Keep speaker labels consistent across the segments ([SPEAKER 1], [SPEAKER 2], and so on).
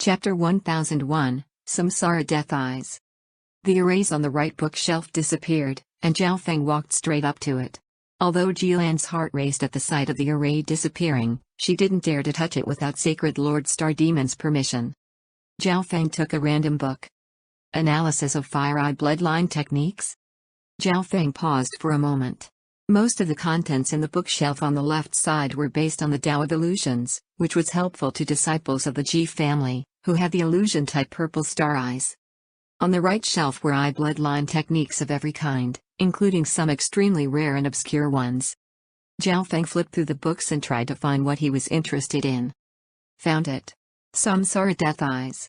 [SPEAKER 1] Chapter 1001, Samsara Death Eyes. The arrays on the right bookshelf disappeared, and Zhao Feng walked straight up to it. Although Jilan's heart raced at the sight of the array disappearing, she didn't dare to touch it without Sacred Lord Star Demon's permission. Zhao Feng took a random book. Analysis of Fire-Eye Bloodline Techniques? Zhao Feng paused for a moment. Most of the contents in the bookshelf on the left side were based on the Tao of Illusions, which was helpful to disciples of the Ji family, who had the illusion-type purple star eyes. On the right shelf were eye bloodline techniques of every kind, including some extremely rare and obscure ones. Zhao Feng flipped through the books and tried to find what he was interested in. Found it. Samsara Death Eyes.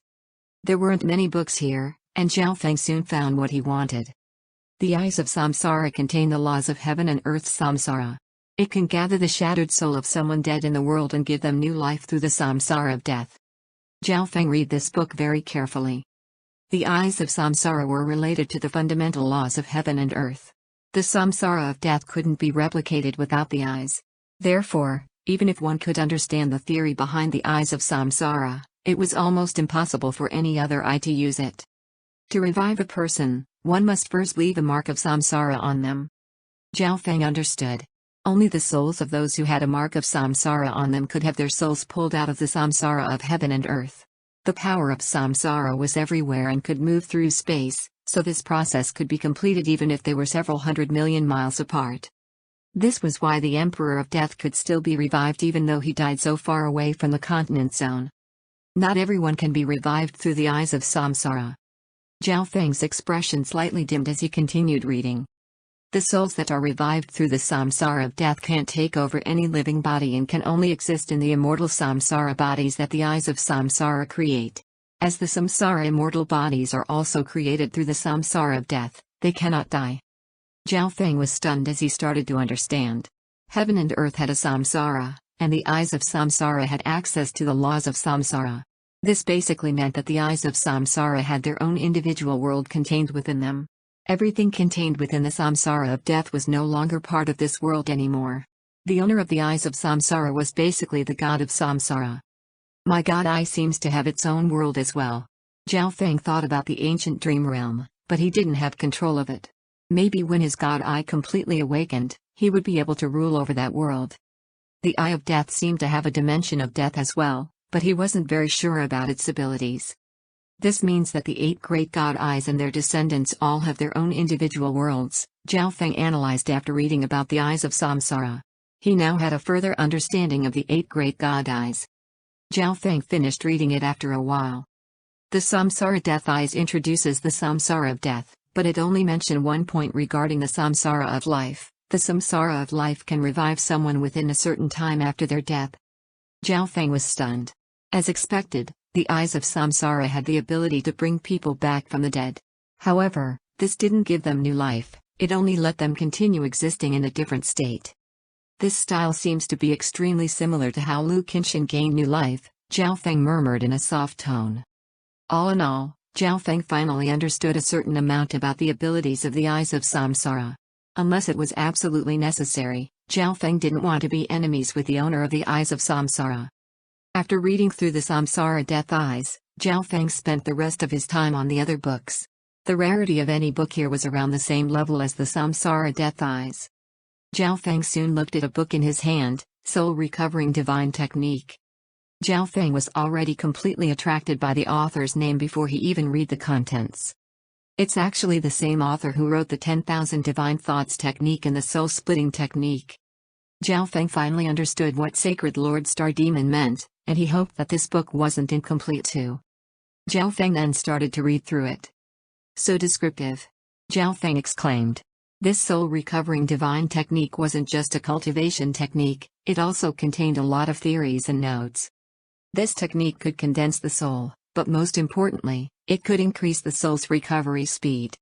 [SPEAKER 1] There weren't many books here, and Zhao Feng soon found what he wanted. The eyes of Samsara contain the laws of heaven and earth. Samsara. It can gather the shattered soul of someone dead in the world and give them new life through the samsara of death. Zhao Feng read this book very carefully. The eyes of Samsara were related to the fundamental laws of heaven and earth. The samsara of death couldn't be replicated without the eyes. Therefore, even if one could understand the theory behind the eyes of Samsara, it was almost impossible for any other eye to use it. To revive a person, one must first leave a mark of samsara on them. Zhao Feng understood. Only the souls of those who had a mark of samsara on them could have their souls pulled out of the samsara of heaven and earth. The power of samsara was everywhere and could move through space, so this process could be completed even if they were several 100 million miles apart. This was why the Emperor of Death could still be revived even though he died so far away from the continent zone. Not everyone can be revived through the eyes of samsara. Zhao Feng's expression slightly dimmed as he continued reading. The souls that are revived through the samsara of death can't take over any living body and can only exist in the immortal samsara bodies that the eyes of samsara create. As the samsara immortal bodies are also created through the samsara of death, they cannot die. Zhao Feng was stunned as he started to understand. Heaven and earth had a samsara, and the eyes of samsara had access to the laws of samsara. This basically meant that the eyes of samsara had their own individual world contained within them. Everything contained within the samsara of death was no longer part of this world anymore. The owner of the eyes of samsara was basically the god of samsara. My god eye seems to have its own world as well. Zhao Feng thought about the ancient dream realm, but he didn't have control of it. Maybe when his god eye completely awakened, he would be able to rule over that world. The eye of death seemed to have a dimension of death as well, but he wasn't very sure about its abilities. This means that the 8 great god eyes and their descendants all have their own individual worlds, Zhao Feng analyzed after reading about the eyes of samsara. He now had a further understanding of the 8 great god eyes. Zhao Feng finished reading it after a while. The samsara death eyes introduces the samsara of death, but it only mentioned one point regarding the samsara of life. The samsara of life can revive someone within a certain time after their death. Zhao Feng was stunned. As expected, the eyes of samsara had the ability to bring people back from the dead. However, this didn't give them new life, it only let them continue existing in a different state. This style seems to be extremely similar to how Lu Qinshan gained new life, Zhao Feng murmured in a soft tone. All in all, Zhao Feng finally understood a certain amount about the abilities of the eyes of samsara. Unless it was absolutely necessary, Zhao Feng didn't want to be enemies with the owner of the eyes of samsara. After reading through the Samsara Death Eyes, Zhao Feng spent the rest of his time on the other books. The rarity of any book here was around the same level as the Samsara Death Eyes. Zhao Feng soon looked at a book in his hand, Soul Recovering Divine Technique. Zhao Feng was already completely attracted by the author's name before he even read the contents. It's actually the same author who wrote the 10,000 Divine Thoughts Technique and the Soul Splitting Technique. Zhao Feng finally understood what Sacred Lord Star Demon meant, and he hoped that this book wasn't incomplete too. Zhao Feng then started to read through it. So descriptive. Zhao Feng exclaimed. This soul recovering divine technique wasn't just a cultivation technique, it also contained a lot of theories and notes. This technique could condense the soul, but most importantly, it could increase the soul's recovery speed.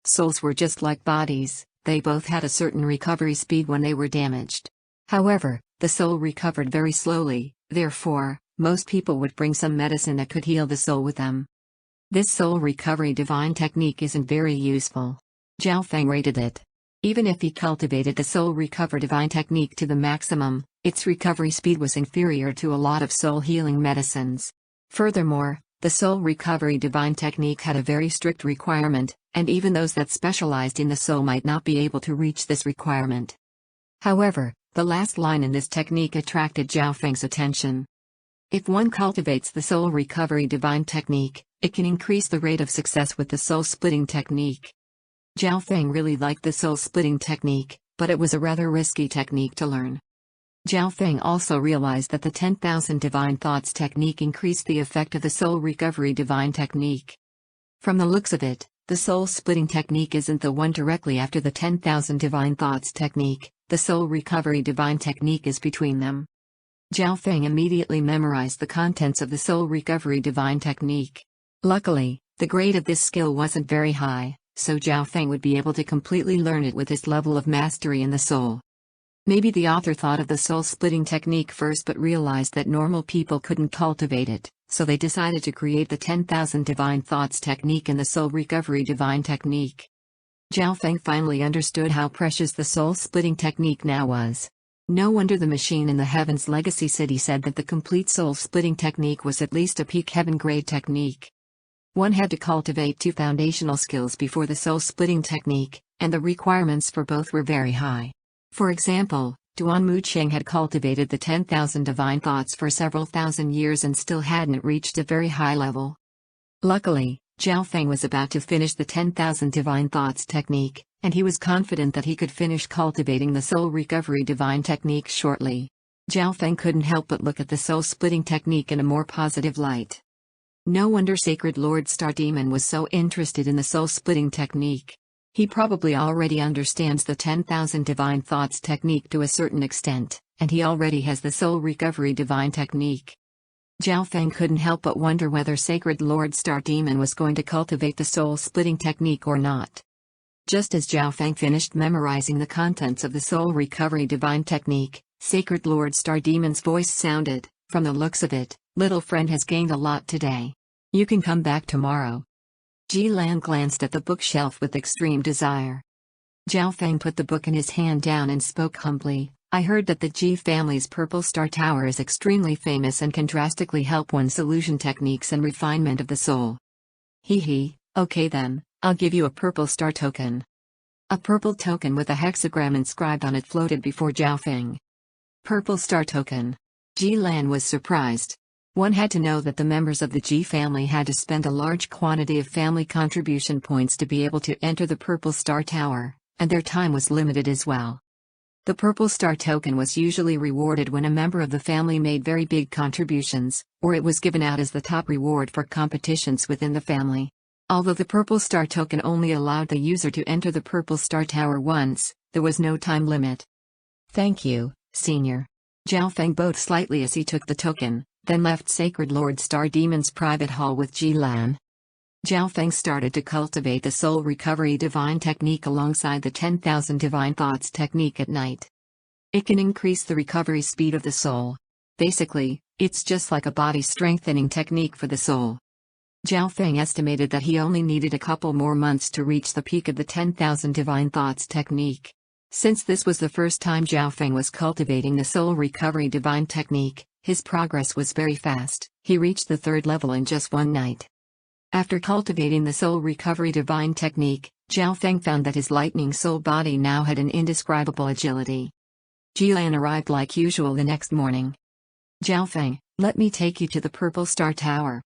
[SPEAKER 1] Souls were just like bodies, they both had a certain recovery speed when they were damaged. However, the soul recovered very slowly, therefore, most people would bring some medicine that could heal the soul with them. This soul recovery divine technique isn't very useful. Zhao Feng rated it. Even if he cultivated the soul recover divine technique to the maximum, its recovery speed was inferior to a lot of soul healing medicines. Furthermore, The soul recovery divine technique had a very strict requirement, and even those that specialized in the soul might not be able to reach this requirement. However, the last line in this technique attracted Zhao Feng's attention. If one cultivates the soul recovery divine technique, it can increase the rate of success with the soul splitting technique. Zhao Feng really liked the soul splitting technique, but it was a rather risky technique to learn. Zhao Feng also realized that the 10,000 divine thoughts technique increased the effect of the soul recovery divine technique. From the looks of it, the soul splitting technique isn't the one directly after the 10,000 divine thoughts technique, the soul recovery divine technique is between them. Zhao Feng immediately memorized the contents of the soul recovery divine technique. Luckily, the grade of this skill wasn't very high, so Zhao Feng would be able to completely learn it with his level of mastery in the soul. Maybe the author thought of the soul-splitting technique first but realized that normal people couldn't cultivate it, so they decided to create the 10,000 divine thoughts technique and the soul recovery divine technique. Zhao Feng finally understood how precious the soul-splitting technique now was. No wonder the machine in the Heaven's Legacy City said that the complete soul-splitting technique was at least a peak heaven-grade technique. One had to cultivate 2 foundational skills before the soul-splitting technique, and the requirements for both were very high. For example, Duan Mucheng had cultivated the 10,000 divine thoughts for several thousand years and still hadn't reached a very high level. Luckily, Zhao Feng was about to finish the 10,000 divine thoughts technique, and he was confident that he could finish cultivating the soul recovery divine technique shortly. Zhao Feng couldn't help but look at the soul-splitting technique in a more positive light. No wonder Sacred Lord Star Demon was so interested in the soul-splitting technique. He probably already understands the 10,000 divine thoughts technique to a certain extent, and he already has the soul recovery divine technique. Zhao Feng couldn't help but wonder whether Sacred Lord Star Demon was going to cultivate the soul-splitting technique or not. Just as Zhao Feng finished memorizing the contents of the soul recovery divine technique, Sacred Lord Star Demon's voice sounded. From the looks of it, little friend has gained a lot today. You can come back tomorrow. Ji Lan glanced at the bookshelf with extreme desire. Zhao Feng put the book in his hand down and spoke humbly. I heard that the Ji family's Purple Star Tower is extremely famous and can drastically help one's illusion techniques and refinement of the soul. Okay then, I'll give you a purple star token. A purple token with a hexagram inscribed on it floated before Zhao Feng. Purple star token. Ji Lan was surprised. One had to know that the members of the Ji family had to spend a large quantity of family contribution points to be able to enter the Purple Star Tower, and their time was limited as well. The Purple Star token was usually rewarded when a member of the family made very big contributions, or it was given out as the top reward for competitions within the family. Although the Purple Star token only allowed the user to enter the Purple Star Tower once, there was no time limit. Thank you, Senior. Zhao Feng bowed slightly as he took the token, then left Sacred Lord Star Demon's private hall with Ji Lan. Zhao Feng started to cultivate the soul recovery divine technique alongside the 10,000 divine thoughts technique at night. It can increase the recovery speed of the soul. Basically, it's just like a body strengthening technique for the soul. Zhao Feng estimated that he only needed a couple more months to reach the peak of the 10,000 divine thoughts technique. Since this was the first time Zhao Feng was cultivating the soul recovery divine technique, his progress was very fast. He reached the 3rd level in just one night. After cultivating the soul recovery divine technique, Zhao Feng found that his lightning soul body now had an indescribable agility. Ji Lan arrived like usual the next morning. Zhao Feng, let me take you to the Purple Star Tower.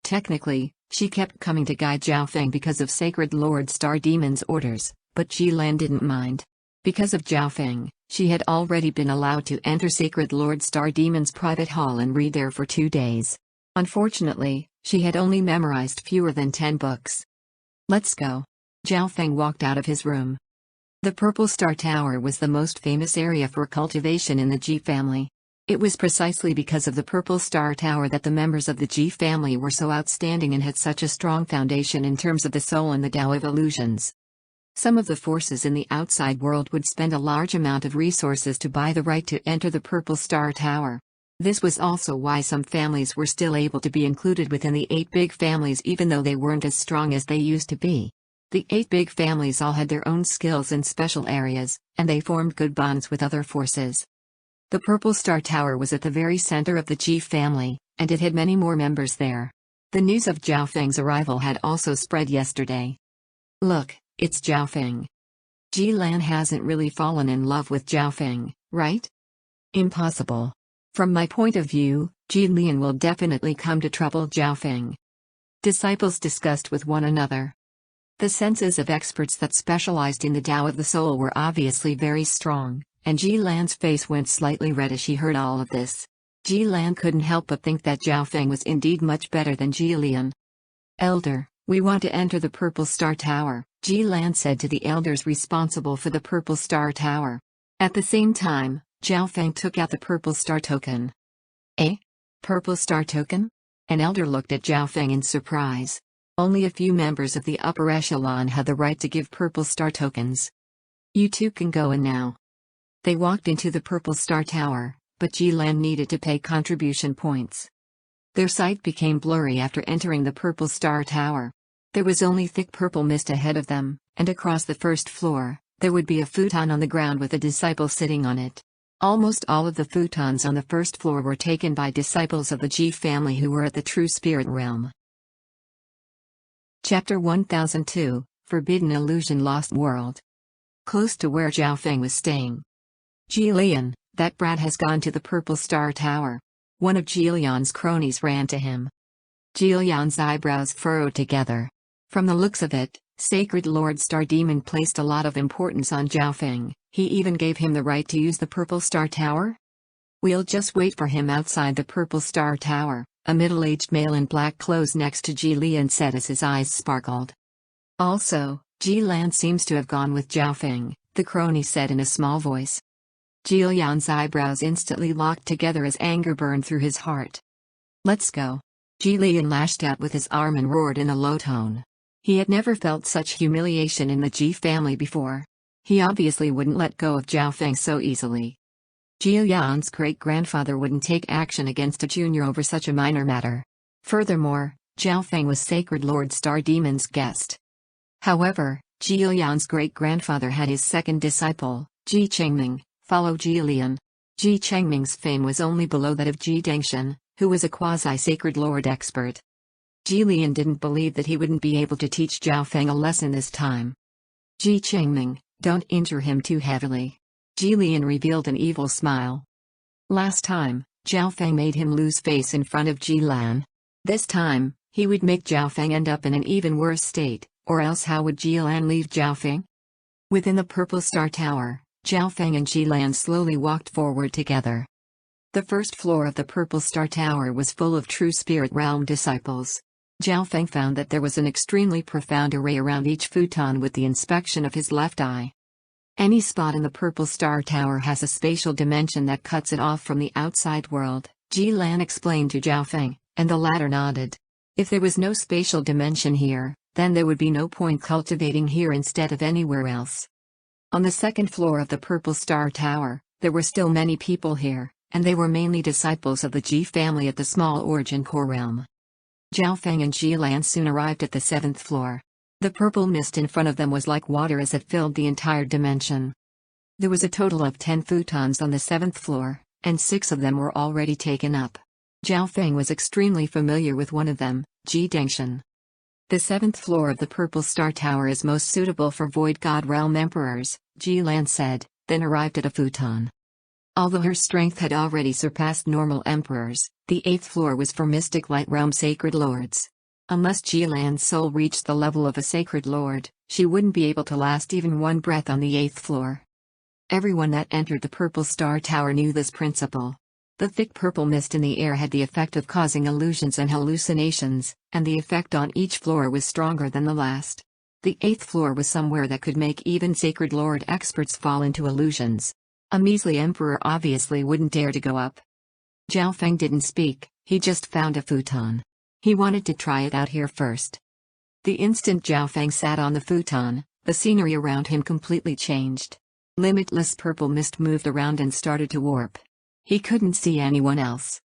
[SPEAKER 1] Technically, she kept coming to guide Zhao Feng because of Sacred Lord Star Demon's orders, but Ji Lan didn't mind. Because of Zhao Feng, she had already been allowed to enter Sacred Lord Star Demon's private hall and read there for 2 days. Unfortunately, she had only memorized fewer than 10 books. Let's go. Zhao Feng walked out of his room. The Purple Star Tower was the most famous area for cultivation in the Ji family. It was precisely because of the Purple Star Tower that the members of the Ji family were so outstanding and had such a strong foundation in terms of the soul and the Tao of illusions. Some of the forces in the outside world would spend a large amount of resources to buy the right to enter the Purple Star Tower. This was also why some families were still able to be included within the 8 big families even though they weren't as strong as they used to be. The 8 big families all had their own skills in special areas, and they formed good bonds with other forces. The Purple Star Tower was at the very center of the Ji family, and it had many more members there. The news of Zhao Feng's arrival had also spread yesterday. Look, it's Zhao Feng. Ji Lan hasn't really fallen in love with Zhao Feng, right? Impossible. From my point of view, Ji Lian will definitely come to trouble Zhao Feng. Disciples discussed with one another. The senses of experts that specialized in the Tao of the soul were obviously very strong, and Ji Lan's face went slightly red as she heard all of this. Ji Lan couldn't help but think that Zhao Feng was indeed much better than Ji Lian. Elder, we want to enter the Purple Star Tower, Ji Lan said to the elders responsible for the Purple Star Tower. At the same time, Zhao Feng took out the Purple Star token. Eh? Purple Star token? An elder looked at Zhao Feng in surprise. Only a few members of the upper echelon had the right to give Purple Star tokens. You two can go in now. They walked into the Purple Star Tower, but Ji Lan needed to pay contribution points. Their sight became blurry after entering the Purple Star Tower. There was only thick purple mist ahead of them, and across the first floor, there would be a futon on the ground with a disciple sitting on it. Almost all of the futons on the first floor were taken by disciples of the Ji family who were at the True Spirit Realm. Chapter 1002, Forbidden Illusion Lost World. Close to where Zhao Feng was staying. Ji Lian, that brat has gone to the Purple Star Tower. One of Ji Lian's cronies ran to him. Ji Lian's eyebrows furrowed together. From the looks of it, Sacred Lord Star Demon placed a lot of importance on Zhao Feng. He even gave him the right to use the Purple Star Tower? We'll just wait for him outside the Purple Star Tower, a middle-aged male in black clothes next to Ji Lian said as his eyes sparkled. Also, Ji Lan seems to have gone with Zhao Feng, the crony said in a small voice. Ji Lian's eyebrows instantly locked together as anger burned through his heart. Let's go. Ji Lian lashed out with his arm and roared in a low tone. He had never felt such humiliation in the Ji family before. He obviously wouldn't let go of Zhao Feng so easily. Ji Lian's great-grandfather wouldn't take action against a junior over such a minor matter. Furthermore, Zhao Feng was Sacred Lord Star Demon's guest. However, Ji Lian's great-grandfather had his second disciple, Ji Chengming, follow Ji Lian. Ji Chengming's fame was only below that of Ji Dengshan, who was a quasi-Sacred Lord expert. Ji Lian didn't believe that he wouldn't be able to teach Zhao Feng a lesson this time. Ji Chengming, don't injure him too heavily. Ji Lian revealed an evil smile. Last time, Zhao Feng made him lose face in front of Ji Lan. This time, he would make Zhao Feng end up in an even worse state, or else how would Ji Lan leave Zhao Feng? Within the Purple Star Tower, Zhao Feng and Ji Lan slowly walked forward together. The first floor of the Purple Star Tower was full of True Spirit Realm disciples. Zhao Feng found that there was an extremely profound array around each futon with the inspection of his left eye. Any spot in the Purple Star Tower has a spatial dimension that cuts it off from the outside world, Ji Lan explained to Zhao Feng, and the latter nodded. If there was no spatial dimension here, then there would be no point cultivating here instead of anywhere else. On the second floor of the Purple Star Tower, there were still many people here, and they were mainly disciples of the Ji family at the small origin core realm. Zhao Feng and Ji Lan soon arrived at the seventh floor. The purple mist in front of them was like water as it filled the entire dimension. There was a total of 10 futons on the seventh floor, and 6 of them were already taken up. Zhao Feng was extremely familiar with one of them, Ji Dengshan. The seventh floor of the Purple Star Tower is most suitable for Void God Realm Emperors, Ji Lan said, then arrived at a futon. Although her strength had already surpassed normal emperors, the 8th floor was for Mystic Light Realm Sacred Lords. Unless Ji Lan's soul reached the level of a Sacred Lord, she wouldn't be able to last even one breath on the 8th floor. Everyone that entered the Purple Star Tower knew this principle. The thick purple mist in the air had the effect of causing illusions and hallucinations, and the effect on each floor was stronger than the last. The 8th floor was somewhere that could make even Sacred Lord experts fall into illusions. A measly emperor obviously wouldn't dare to go up. Zhao Feng didn't speak, he just found a futon. He wanted to try it out here first. The instant Zhao Feng sat on the futon, the scenery around him completely changed. Limitless purple mist moved around and started to warp. He couldn't see anyone else.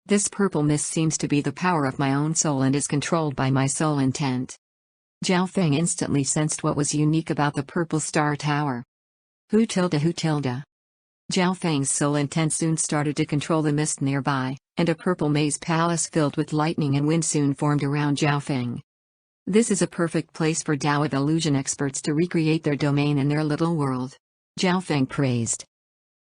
[SPEAKER 1] This purple mist seems to be the power of my own soul and is controlled by my soul intent. Zhao Feng instantly sensed what was unique about the Purple Star Tower. Who tilde? Zhao Feng's soul intent soon started to control the mist nearby, and a purple maze palace filled with lightning and wind soon formed around Zhao Feng. This is a perfect place for Tao of illusion experts to recreate their domain in their little world. Zhao Feng praised.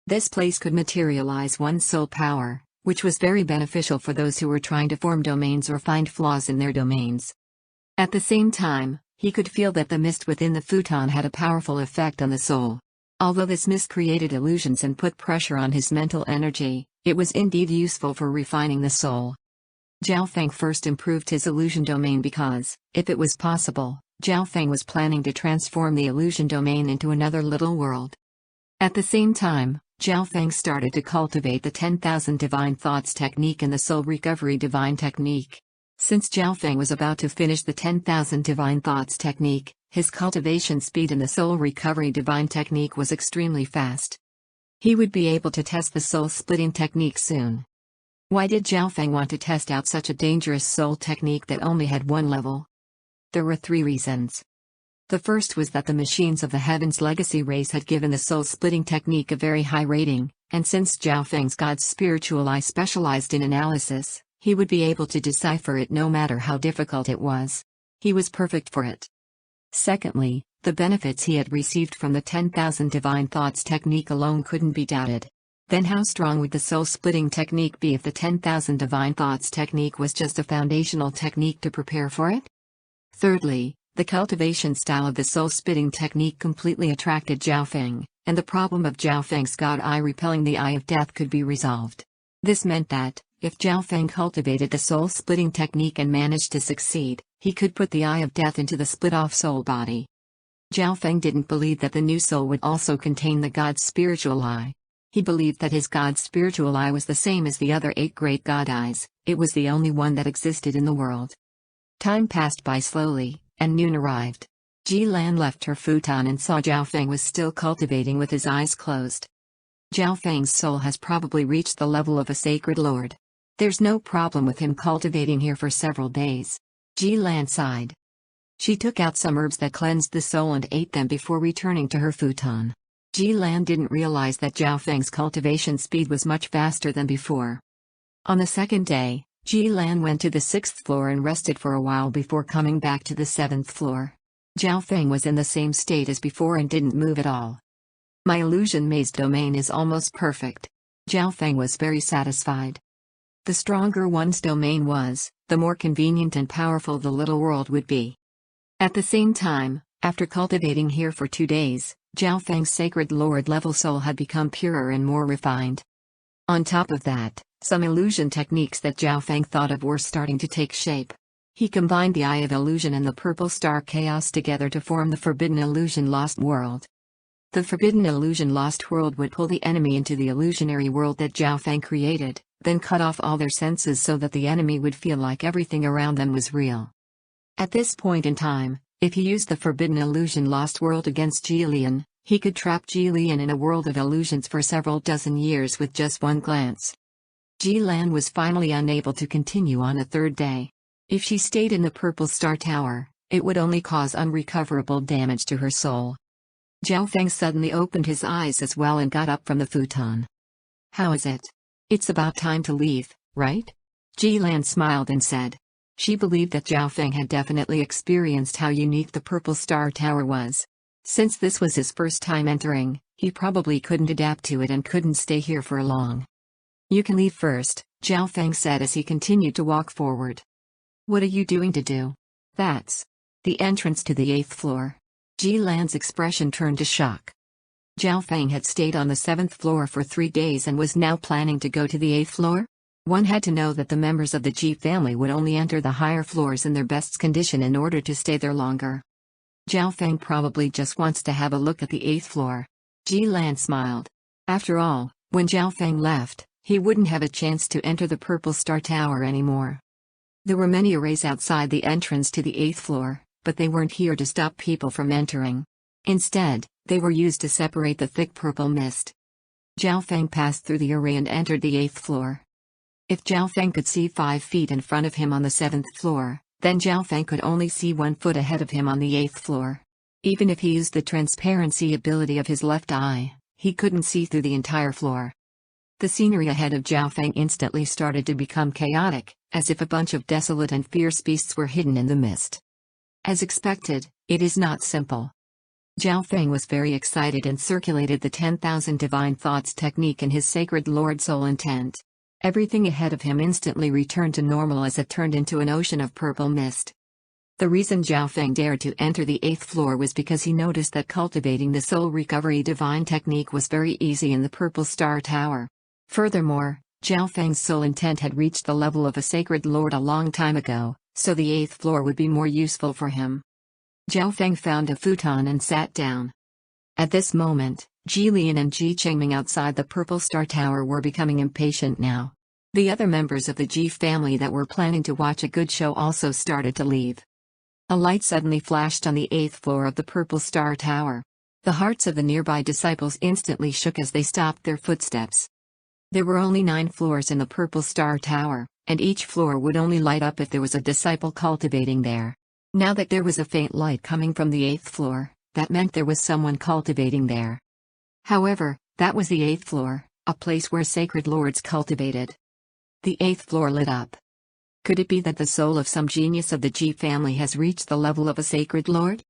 [SPEAKER 1] This place could materialize one's soul power, which was very beneficial for those who were trying to form domains or find flaws in their domains. At the same time, he could feel that the mist within the futon had a powerful effect on the soul. Although this mist created illusions and put pressure on his mental energy, it was indeed useful for refining the soul. Zhao Feng first improved his illusion domain because, if it was possible, Zhao Feng was planning to transform the illusion domain into another little world. At the same time, Zhao Feng started to cultivate the 10,000 Divine Thoughts technique and the Soul Recovery Divine Technique. Since Zhao Feng was about to finish the 10,000 Divine Thoughts technique, his cultivation speed in the Soul Recovery Divine Technique was extremely fast. He would be able to test the soul-splitting technique soon. Why did Zhao Feng want to test out such a dangerous soul technique that only had one level? There were 3 reasons. The first was that the machines of the Heaven's Legacy race had given the soul-splitting technique a very high rating, and since Zhao Feng's God's spiritual eye specialized in analysis, he would be able to decipher it no matter how difficult it was. He was perfect for it. Secondly, the benefits he had received from the 10,000 Divine Thoughts technique alone couldn't be doubted. Then how strong would the soul-splitting technique be if the 10,000 Divine Thoughts technique was just a foundational technique to prepare for it? Thirdly, the cultivation style of the soul-splitting technique completely attracted Zhao Feng, and the problem of Zhao Feng's God Eye repelling the Eye of Death could be resolved. This meant that, if Zhao Feng cultivated the soul-splitting technique and managed to succeed, he could put the Eye of Death into the split-off soul body. Zhao Feng didn't believe that the new soul would also contain the God's spiritual eye. He believed that his God's spiritual eye was the same as the other 8 great God eyes, it was the only one that existed in the world. Time passed by slowly, and noon arrived. Ji-Lan left her futon and saw Zhao Feng was still cultivating with his eyes closed. Zhao Feng's soul has probably reached the level of a sacred lord. There's no problem with him cultivating here for several days. Ji-Lan sighed. She took out some herbs that cleansed the soul and ate them before returning to her futon. Ji-Lan didn't realize that Zhao Feng's cultivation speed was much faster than before. On the second day, Ji-Lan went to the 6th floor and rested for a while before coming back to the 7th floor. Zhao Feng was in the same state as before and didn't move at all. My illusion maze domain is almost perfect. Zhao Feng was very satisfied. The stronger one's domain was, the more convenient and powerful the little world would be. At the same time, after cultivating here for 2 days, Zhao Feng's sacred lord level soul had become purer and more refined. On top of that, some illusion techniques that Zhao Feng thought of were starting to take shape. He combined the Eye of Illusion and the Purple Star Chaos together to form the Forbidden Illusion Lost World. The Forbidden Illusion Lost World would pull the enemy into the illusionary world that Zhao Feng created, then cut off all their senses so that the enemy would feel like everything around them was real. At this point in time, if he used the Forbidden Illusion Lost World against Ji-Lian, he could trap Ji-Lian in a world of illusions for several dozen years with just one glance. Ji-Lan was finally unable to continue on a 3rd day. If she stayed in the Purple Star Tower, it would only cause unrecoverable damage to her soul. Zhao Feng suddenly opened his eyes as well and got up from the futon. How is it? It's about time to leave, right? Ji-Lan smiled and said. She believed that Zhao Feng had definitely experienced how unique the Purple Star Tower was. Since this was his first time entering, he probably couldn't adapt to it and couldn't stay here for long. You can leave first, Zhao Feng said as he continued to walk forward. What are you doing to do? That's the entrance to the 8th floor. Ji-Lan's expression turned to shock. Zhao Feng had stayed on the 7th floor for 3 days and was now planning to go to the 8th floor? One had to know that the members of the Ji family would only enter the higher floors in their best condition in order to stay there longer. Zhao Feng probably just wants to have a look at the 8th floor. Ji-Lan smiled. After all, when Zhao Feng left, he wouldn't have a chance to enter the Purple Star Tower anymore. There were many arrays outside the entrance to the 8th floor, but they weren't here to stop people from entering. Instead, they were used to separate the thick purple mist. Zhao Feng passed through the array and entered the 8th floor. If Zhao Feng could see 5 feet in front of him on the 7th floor, then Zhao Feng could only see 1 foot ahead of him on the 8th floor. Even if he used the transparency ability of his left eye, he couldn't see through the entire floor. The scenery ahead of Zhao Feng instantly started to become chaotic, as if a bunch of desolate and fierce beasts were hidden in the mist. As expected, it is not simple. Zhao Feng was very excited and circulated the 10,000 divine thoughts technique in his sacred Lord Soul intent. Everything ahead of him instantly returned to normal as it turned into an ocean of purple mist. The reason Zhao Feng dared to enter the 8th floor was because he noticed that cultivating the soul recovery divine technique was very easy in the Purple Star Tower. Furthermore, Zhao Feng's soul intent had reached the level of a sacred lord a long time ago, so the 8th floor would be more useful for him. Zhao Feng found a futon and sat down. At this moment, Jilian and Ji Chengming outside the Purple Star Tower were becoming impatient now. The other members of the Ji family that were planning to watch a good show also started to leave. A light suddenly flashed on the 8th floor of the Purple Star Tower. The hearts of the nearby disciples instantly shook as they stopped their footsteps. There were only 9 floors in the Purple Star Tower, and each floor would only light up if there was a disciple cultivating there. Now that there was a faint light coming from the 8th floor, that meant there was someone cultivating there. However, that was the 8th floor, a place where sacred lords cultivated. The 8th floor lit up. Could it be that the soul of some genius of the Ji family has reached the level of a sacred lord?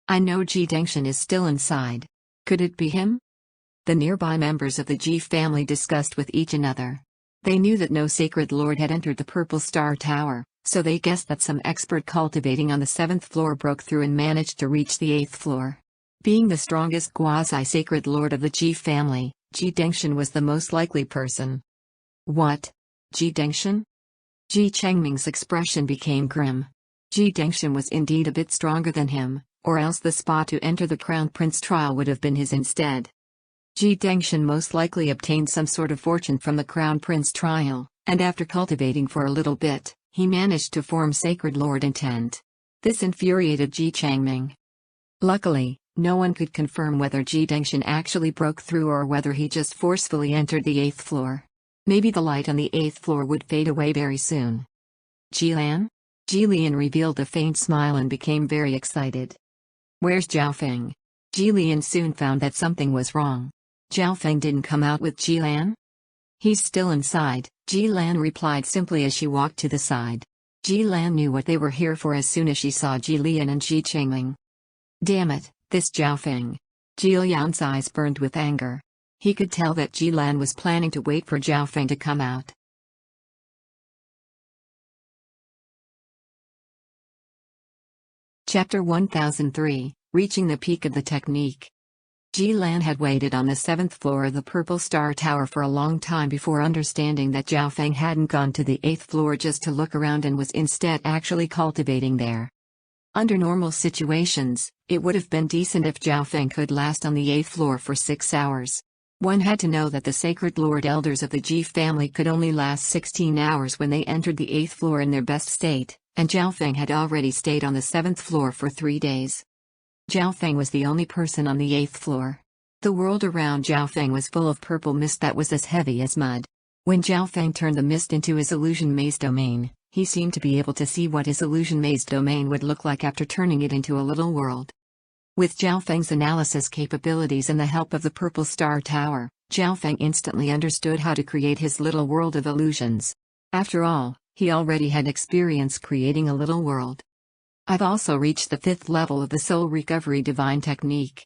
[SPEAKER 1] I know Ji Dengshan is still inside. Could it be him? The nearby members of the Ji family discussed with each another. They knew that no sacred lord had entered the Purple Star Tower, so they guessed that some expert cultivating on the 7th floor broke through and managed to reach the 8th floor. Being the strongest quasi-sacred lord of the Ji family, Ji Dengshan was the most likely person. What? Ji Dengshan? Ji Chengming's expression became grim. Ji Dengshan was indeed a bit stronger than him, or else the spot to enter the Crown Prince trial would have been his instead. Ji Dengshan most likely obtained some sort of fortune from the Crown Prince trial, and after cultivating for a little bit, he managed to form Sacred Lord intent. This infuriated Ji Chengming. Luckily, no one could confirm whether Ji Dengshan actually broke through or whether he just forcefully entered the 8th floor. Maybe the light on the 8th floor would fade away very soon. Jilan? Jilian revealed a faint smile and became very excited. Where's Zhao Feng? Jilian soon found that something was wrong. Zhao Feng didn't come out with Jilan? He's still inside, Jilan replied simply as she walked to the side. Jilan knew what they were here for as soon as she saw Jilian and Ji Chengming. Damn it, this Zhao Feng. Jilian's eyes burned with anger. He could tell that Jilan was planning to wait for Zhao Feng to come out. Chapter 1003, Reaching the Peak of the Technique. Jilan had waited on the 7th floor of the Purple Star Tower for a long time before understanding that Zhao Feng hadn't gone to the 8th floor just to look around and was instead actually cultivating there. Under normal situations, it would have been decent if Zhao Feng could last on the 8th floor for 6 hours. One had to know that the Sacred Lord Elders of the Ji family could only last 16 hours when they entered the 8th floor in their best state, and Zhao Feng had already stayed on the 7th floor for 3 days. Zhao Feng was the only person on the 8th floor. The world around Zhao Feng was full of purple mist that was as heavy as mud. When Zhao Feng turned the mist into his illusion maze domain, he seemed to be able to see what his illusion maze domain would look like after turning it into a little world. With Zhao Feng's analysis capabilities and the help of the Purple Star Tower, Zhao Feng instantly understood how to create his little world of illusions. After all, he already had experience creating a little world. I've also reached the 5th level of the Soul Recovery Divine Technique.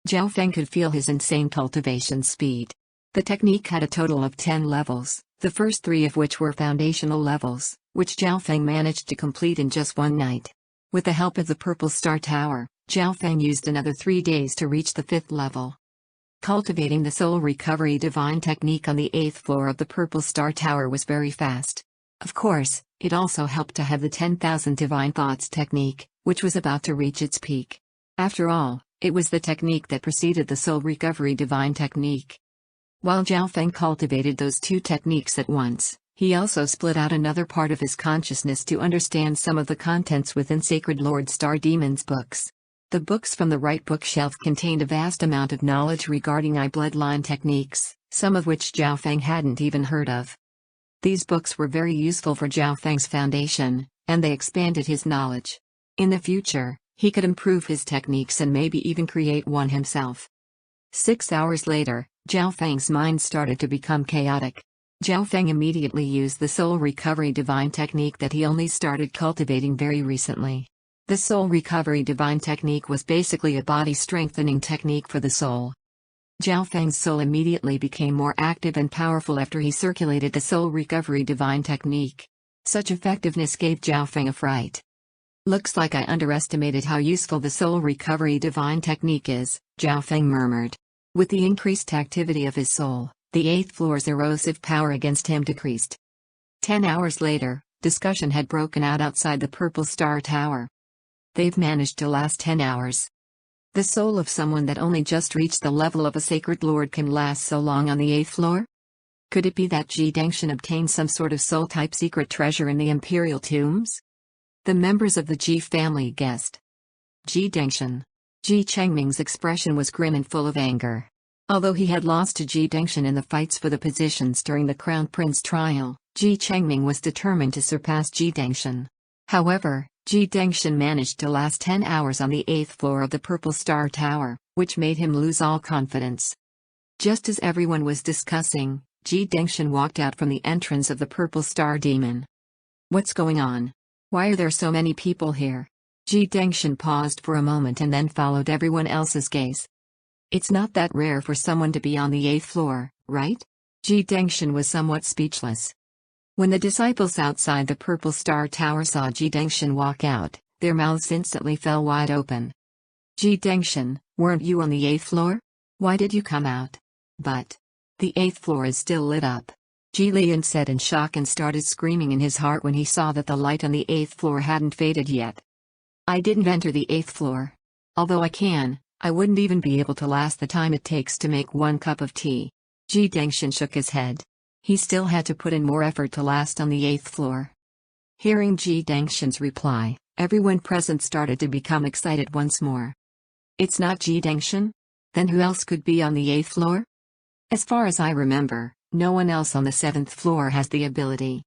[SPEAKER 1] Zhao Feng could feel his insane cultivation speed. The technique had a total of 10 levels, the first 3 of which were foundational levels, which Zhao Feng managed to complete in just one night. With the help of the Purple Star Tower, Zhao Feng used another 3 days to reach the 5th level. Cultivating the Soul Recovery Divine Technique on the 8th floor of the Purple Star Tower was very fast. Of course, it also helped to have the 10,000 Divine Thoughts technique, which was about to reach its peak. After all, it was the technique that preceded the Soul Recovery Divine Technique. While Zhao Feng cultivated those 2 techniques at once, he also split out another part of his consciousness to understand some of the contents within Sacred Lord Star Demon's books. The books from the right bookshelf contained a vast amount of knowledge regarding eye bloodline techniques, some of which Zhao Feng hadn't even heard of. These books were very useful for Zhao Feng's foundation, and they expanded his knowledge. In the future, he could improve his techniques and maybe even create one himself. 6 hours later, Zhao Feng's mind started to become chaotic. Zhao Feng immediately used the soul recovery divine technique that he only started cultivating very recently. The soul recovery divine technique was basically a body strengthening technique for the soul. Zhao Feng's soul immediately became more active and powerful after he circulated the soul recovery divine technique. Such effectiveness gave Zhao Feng a fright. Looks like I underestimated how useful the soul recovery divine technique is, Zhao Feng murmured. With the increased activity of his soul, the 8th floor's erosive power against him decreased. 10 hours later, discussion had broken out outside the Purple Star Tower. They've managed to last 10 hours. The soul of someone that only just reached the level of a sacred lord can last so long on the 8th floor? Could it be that Ji Dengshan obtained some sort of soul-type secret treasure in the imperial tombs? The members of the Ji family guessed. Ji Dengshan. Ji Chengming's expression was grim and full of anger. Although he had lost to Ji Dengshan in the fights for the positions during the Crown Prince trial, Ji Chengming was determined to surpass Ji Dengshan. However, Ji Dengshan managed to last 10 hours on the 8th floor of the Purple Star Tower, which made him lose all confidence. Just as everyone was discussing, Ji Dengshan walked out from the entrance of the Purple Star Demon. What's going on? Why are there so many people here? Ji Dengshan paused for a moment and then followed everyone else's gaze. It's not that rare for someone to be on the 8th floor, right? Ji Dengshan was somewhat speechless. When the disciples outside the Purple Star Tower saw Ji Dengshan walk out, their mouths instantly fell wide open. Ji Dengshan, weren't you on the 8th floor? Why did you come out? But the 8th floor is still lit up. Ji Lian said in shock and started screaming in his heart when he saw that the light on the 8th floor hadn't faded yet. I didn't enter the 8th floor. Although I wouldn't even be able to last the time it takes to make one cup of tea. Ji Dengshan shook his head. He still had to put in more effort to last on the 8th floor. Hearing Ji Dengshan's reply, everyone present started to become excited once more. It's not Ji Dengshan? Then who else could be on the 8th floor? As far as I remember, no one else on the 7th floor has the ability.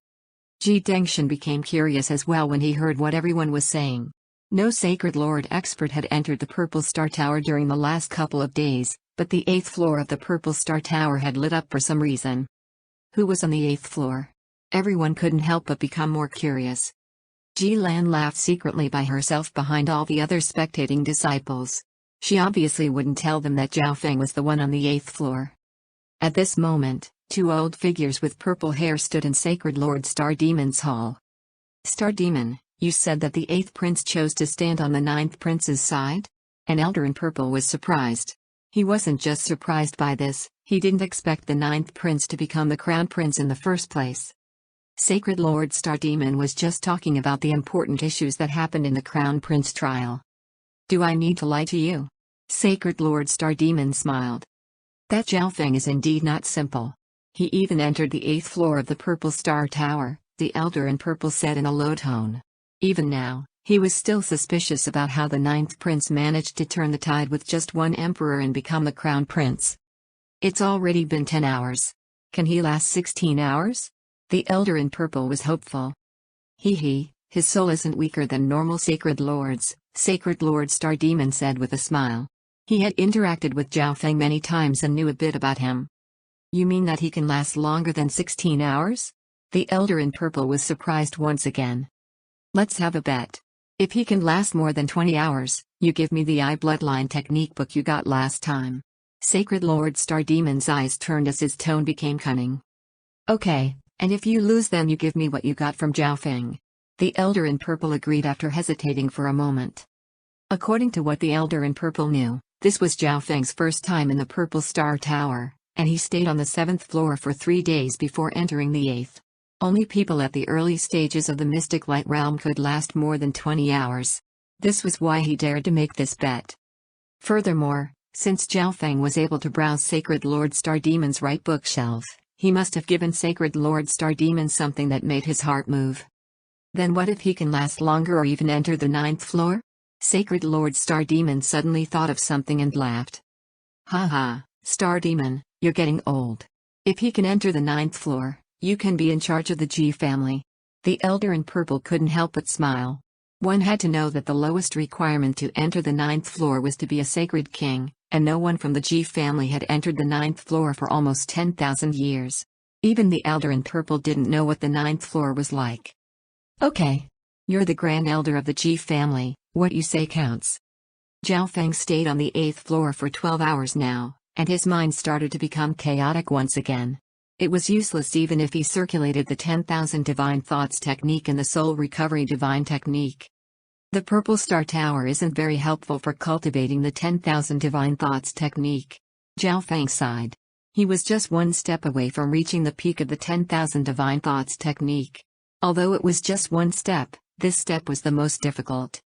[SPEAKER 1] Ji Dengshan became curious as well when he heard what everyone was saying. No Sacred Lord expert had entered the Purple Star Tower during the last couple of days, but the 8th floor of the Purple Star Tower had lit up for some reason. Who was on the 8th floor? Everyone couldn't help but become more curious. Ji Lan laughed secretly by herself behind all the other spectating disciples. She obviously wouldn't tell them that Zhao Feng was the one on the 8th floor. At this moment, two old figures with purple hair stood in Sacred Lord Star Demon's hall. Star Demon, you said that the 8th prince chose to stand on the 9th prince's side? An elder in purple was surprised. He wasn't just surprised by this, he didn't expect the 9th prince to become the crown prince in the first place. Sacred Lord Star Demon was just talking about the important issues that happened in the crown prince trial. Do I need to lie to you? Sacred Lord Star Demon smiled. That Zhao Feng is indeed not simple. He even entered the 8th floor of the Purple Star Tower, the elder in purple said in a low tone. Even now, he was still suspicious about how the 9th prince managed to turn the tide with just one emperor and become the crown prince. It's already been 10 hours. Can he last 16 hours? The elder in purple was hopeful. His soul isn't weaker than normal Sacred Lords, Sacred Lord Star Demon said with a smile. He had interacted with Zhao Feng many times and knew a bit about him. You mean that he can last longer than 16 hours? The elder in purple was surprised once again. Let's have a bet. If he can last more than 20 hours, you give me the eye bloodline technique book you got last time. Sacred Lord Star Demon's eyes turned as his tone became cunning. Okay, and if you lose then you give me what you got from Zhao Feng. The elder in purple agreed after hesitating for a moment. According to what the elder in purple knew, this was Zhao Feng's first time in the Purple Star Tower, and he stayed on the 7th floor for 3 days before entering the 8th. Only people at the early stages of the Mystic Light Realm could last more than 20 hours. This was why he dared to make this bet. Furthermore, since Zhao Feng was able to browse Sacred Lord Star Demon's right bookshelf, he must have given Sacred Lord Star Demon something that made his heart move. Then what if he can last longer or even enter the 9th floor? Sacred Lord Star Demon suddenly thought of something and laughed. Ha, Star Demon, you're getting old. If he can enter the 9th floor, you can be in charge of the Ji family. The elder in purple couldn't help but smile. One had to know that the lowest requirement to enter the ninth floor was to be a sacred king, and no one from the G family had entered the ninth floor for almost 10,000 years. Even the elder in purple didn't know what the ninth floor was like. Okay. You're the grand elder of the G family, what you say counts. Zhao Feng stayed on the 8th floor for 12 hours now, and his mind started to become chaotic once again. It was useless even if he circulated the 10,000 divine thoughts technique and the soul recovery divine technique. The purple star tower isn't very helpful for cultivating the 10,000 divine thoughts technique. Zhao Feng sighed. He was just one step away from reaching the peak of the 10,000 divine thoughts technique. Although it was just one step, this step was the most difficult.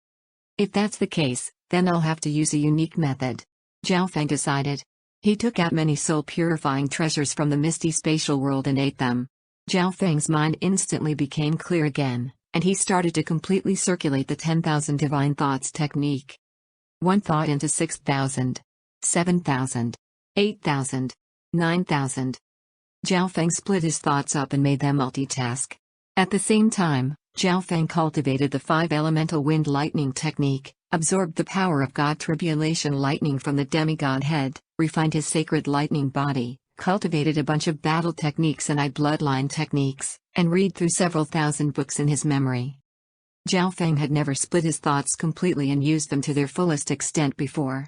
[SPEAKER 1] If that's the case, then I'll have to use a unique method. Zhao Feng decided. He took out many soul-purifying treasures from the misty spatial world and ate them. Zhao Feng's mind instantly became clear again, and he started to completely circulate the 10,000 divine thoughts technique. One thought into 6,000, 7,000, 8,000, 9,000. Zhao Feng split his thoughts up and made them multitask. At the same time, Zhao Feng cultivated the 5-elemental wind lightning technique, absorbed the power of God tribulation lightning from the demigod head, refined his sacred lightning body, cultivated a bunch of battle techniques and bloodline techniques, and read through several thousand books in his memory. Zhao Feng had never split his thoughts completely and used them to their fullest extent before.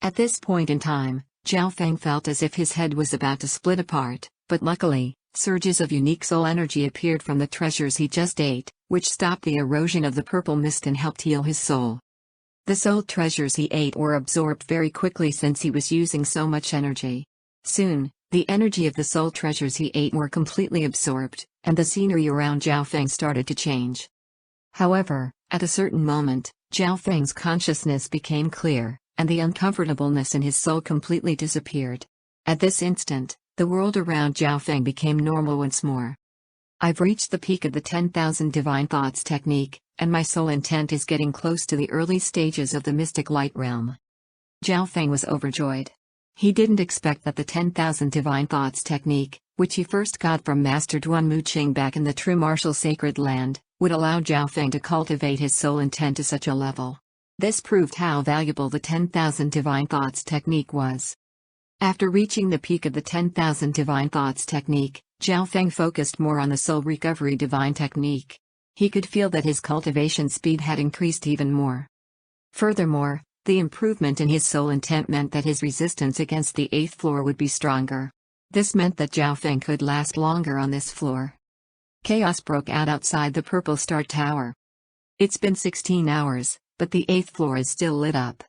[SPEAKER 1] At this point in time, Zhao Feng felt as if his head was about to split apart, but luckily, surges of unique soul energy appeared from the treasures he just ate, which stopped the erosion of the purple mist and helped heal his soul. The soul treasures he ate were absorbed very quickly since he was using so much energy. Soon, the energy of the soul treasures he ate were completely absorbed, and the scenery around Zhao Feng started to change. However, at a certain moment, Zhao Feng's consciousness became clear, and the uncomfortableness in his soul completely disappeared. At this instant, the world around Zhao Feng became normal once more. I've reached the peak of the 10,000 divine thoughts technique, and my soul intent is getting close to the early stages of the mystic light realm. Zhao Feng was overjoyed. He didn't expect that the 10,000 divine thoughts technique, which he first got from Master Duan Muqing back in the true martial sacred land, would allow Zhao Feng to cultivate his soul intent to such a level. This proved how valuable the 10,000 divine thoughts technique was. After reaching the peak of the 10,000 divine thoughts technique, Zhao Feng focused more on the soul recovery divine technique. He could feel that his cultivation speed had increased even more. Furthermore, the improvement in his soul intent meant that his resistance against the 8th floor would be stronger. This meant that Zhao Feng could last longer on this floor. Chaos broke out outside the Purple Star Tower. It's been 16 hours, but the 8th floor is still lit up.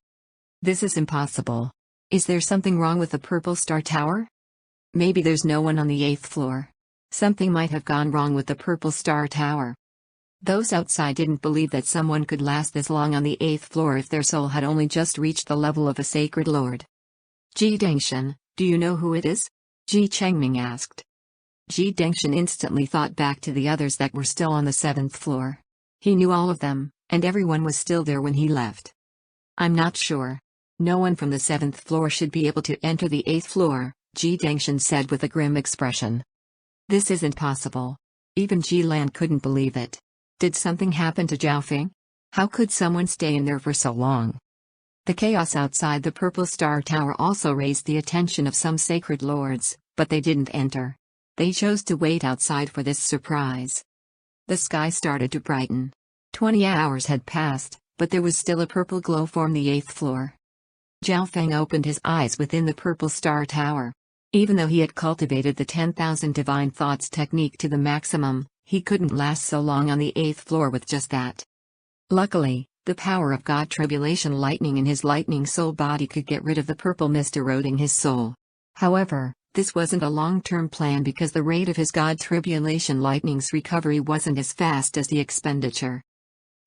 [SPEAKER 1] This is impossible. Is there something wrong with the Purple Star Tower? Maybe there's no one on the 8th floor. Something might have gone wrong with the Purple Star Tower. Those outside didn't believe that someone could last this long on the 8th floor if their soul had only just reached the level of a sacred lord. Ji Dengshan, do you know who it is? Ji Chengming asked. Ji Dengshan instantly thought back to the others that were still on the 7th floor. He knew all of them, and everyone was still there when he left. I'm not sure. No one from the 7th floor should be able to enter the 8th floor, Ji Dengshan said with a grim expression. This isn't possible. Even Ji Lan couldn't believe it. Did something happen to Zhao Feng? How could someone stay in there for so long? The chaos outside the Purple Star Tower also raised the attention of some sacred lords, but they didn't enter. They chose to wait outside for this surprise. The sky started to brighten. 20 hours had passed, but there was still a purple glow from the 8th floor. Zhao Feng opened his eyes within the Purple Star Tower. Even though he had cultivated the 10,000 divine thoughts technique to the maximum, he couldn't last so long on the 8th floor with just that. Luckily, the power of God tribulation lightning in his lightning soul body could get rid of the purple mist eroding his soul. However, this wasn't a long-term plan because the rate of his God tribulation lightning's recovery wasn't as fast as the expenditure.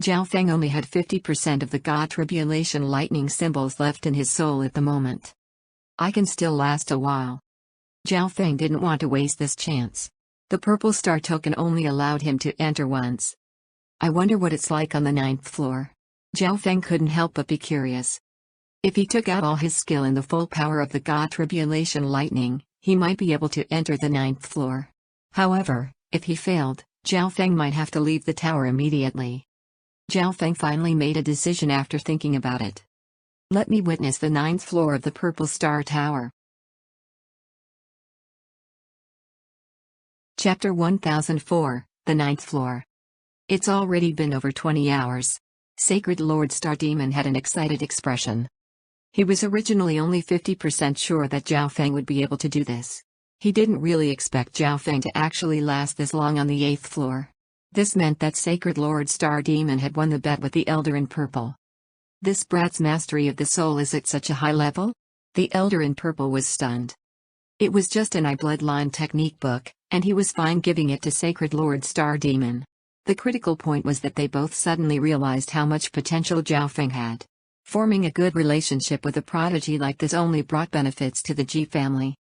[SPEAKER 1] Zhao Feng only had 50% of the God tribulation lightning symbols left in his soul at the moment. I can still last a while. Zhao Feng didn't want to waste this chance. The Purple Star token only allowed him to enter once. I wonder what it's like on the 9th floor. Zhao Feng couldn't help but be curious. If he took out all his skill in the full power of the God tribulation lightning, he might be able to enter the 9th floor. However, if he failed, Zhao Feng might have to leave the tower immediately. Zhao Feng finally made a decision after thinking about it. Let me witness the 9th floor of the Purple Star Tower. Chapter 1004, the 9th floor. It's already been over 20 hours. Sacred Lord Star Demon had an excited expression. He was originally only 50% sure that Zhao Feng would be able to do this. He didn't really expect Zhao Feng to actually last this long on the 8th floor. This meant that Sacred Lord Star Demon had won the bet with the Elder in Purple. This brat's mastery of the soul is at such a high level? The Elder in Purple was stunned. It was just an bloodline technique book, and he was fine giving it to Sacred Lord Star Demon. The critical point was that they both suddenly realized how much potential Zhao Feng had. Forming a good relationship with a prodigy like this only brought benefits to the Ji family.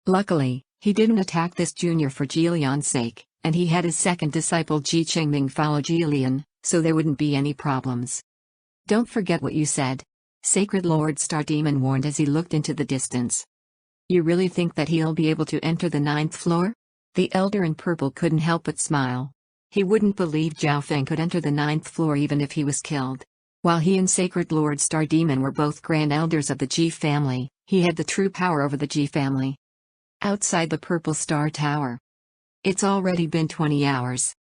[SPEAKER 1] Luckily, he didn't attack this junior for Jilian's sake, and he had his second disciple Ji Qingming follow Jilian, so there wouldn't be any problems. Don't forget what you said. Sacred Lord Star Demon warned as he looked into the distance. You really think that he'll be able to enter the 9th floor? The Elder in Purple couldn't help but smile. He wouldn't believe Zhao Feng could enter the 9th floor even if he was killed. While he and Sacred Lord Star Demon were both Grand Elders of the Ji family, he had the true power over the Ji family. Outside the Purple Star Tower. It's already been 20 hours.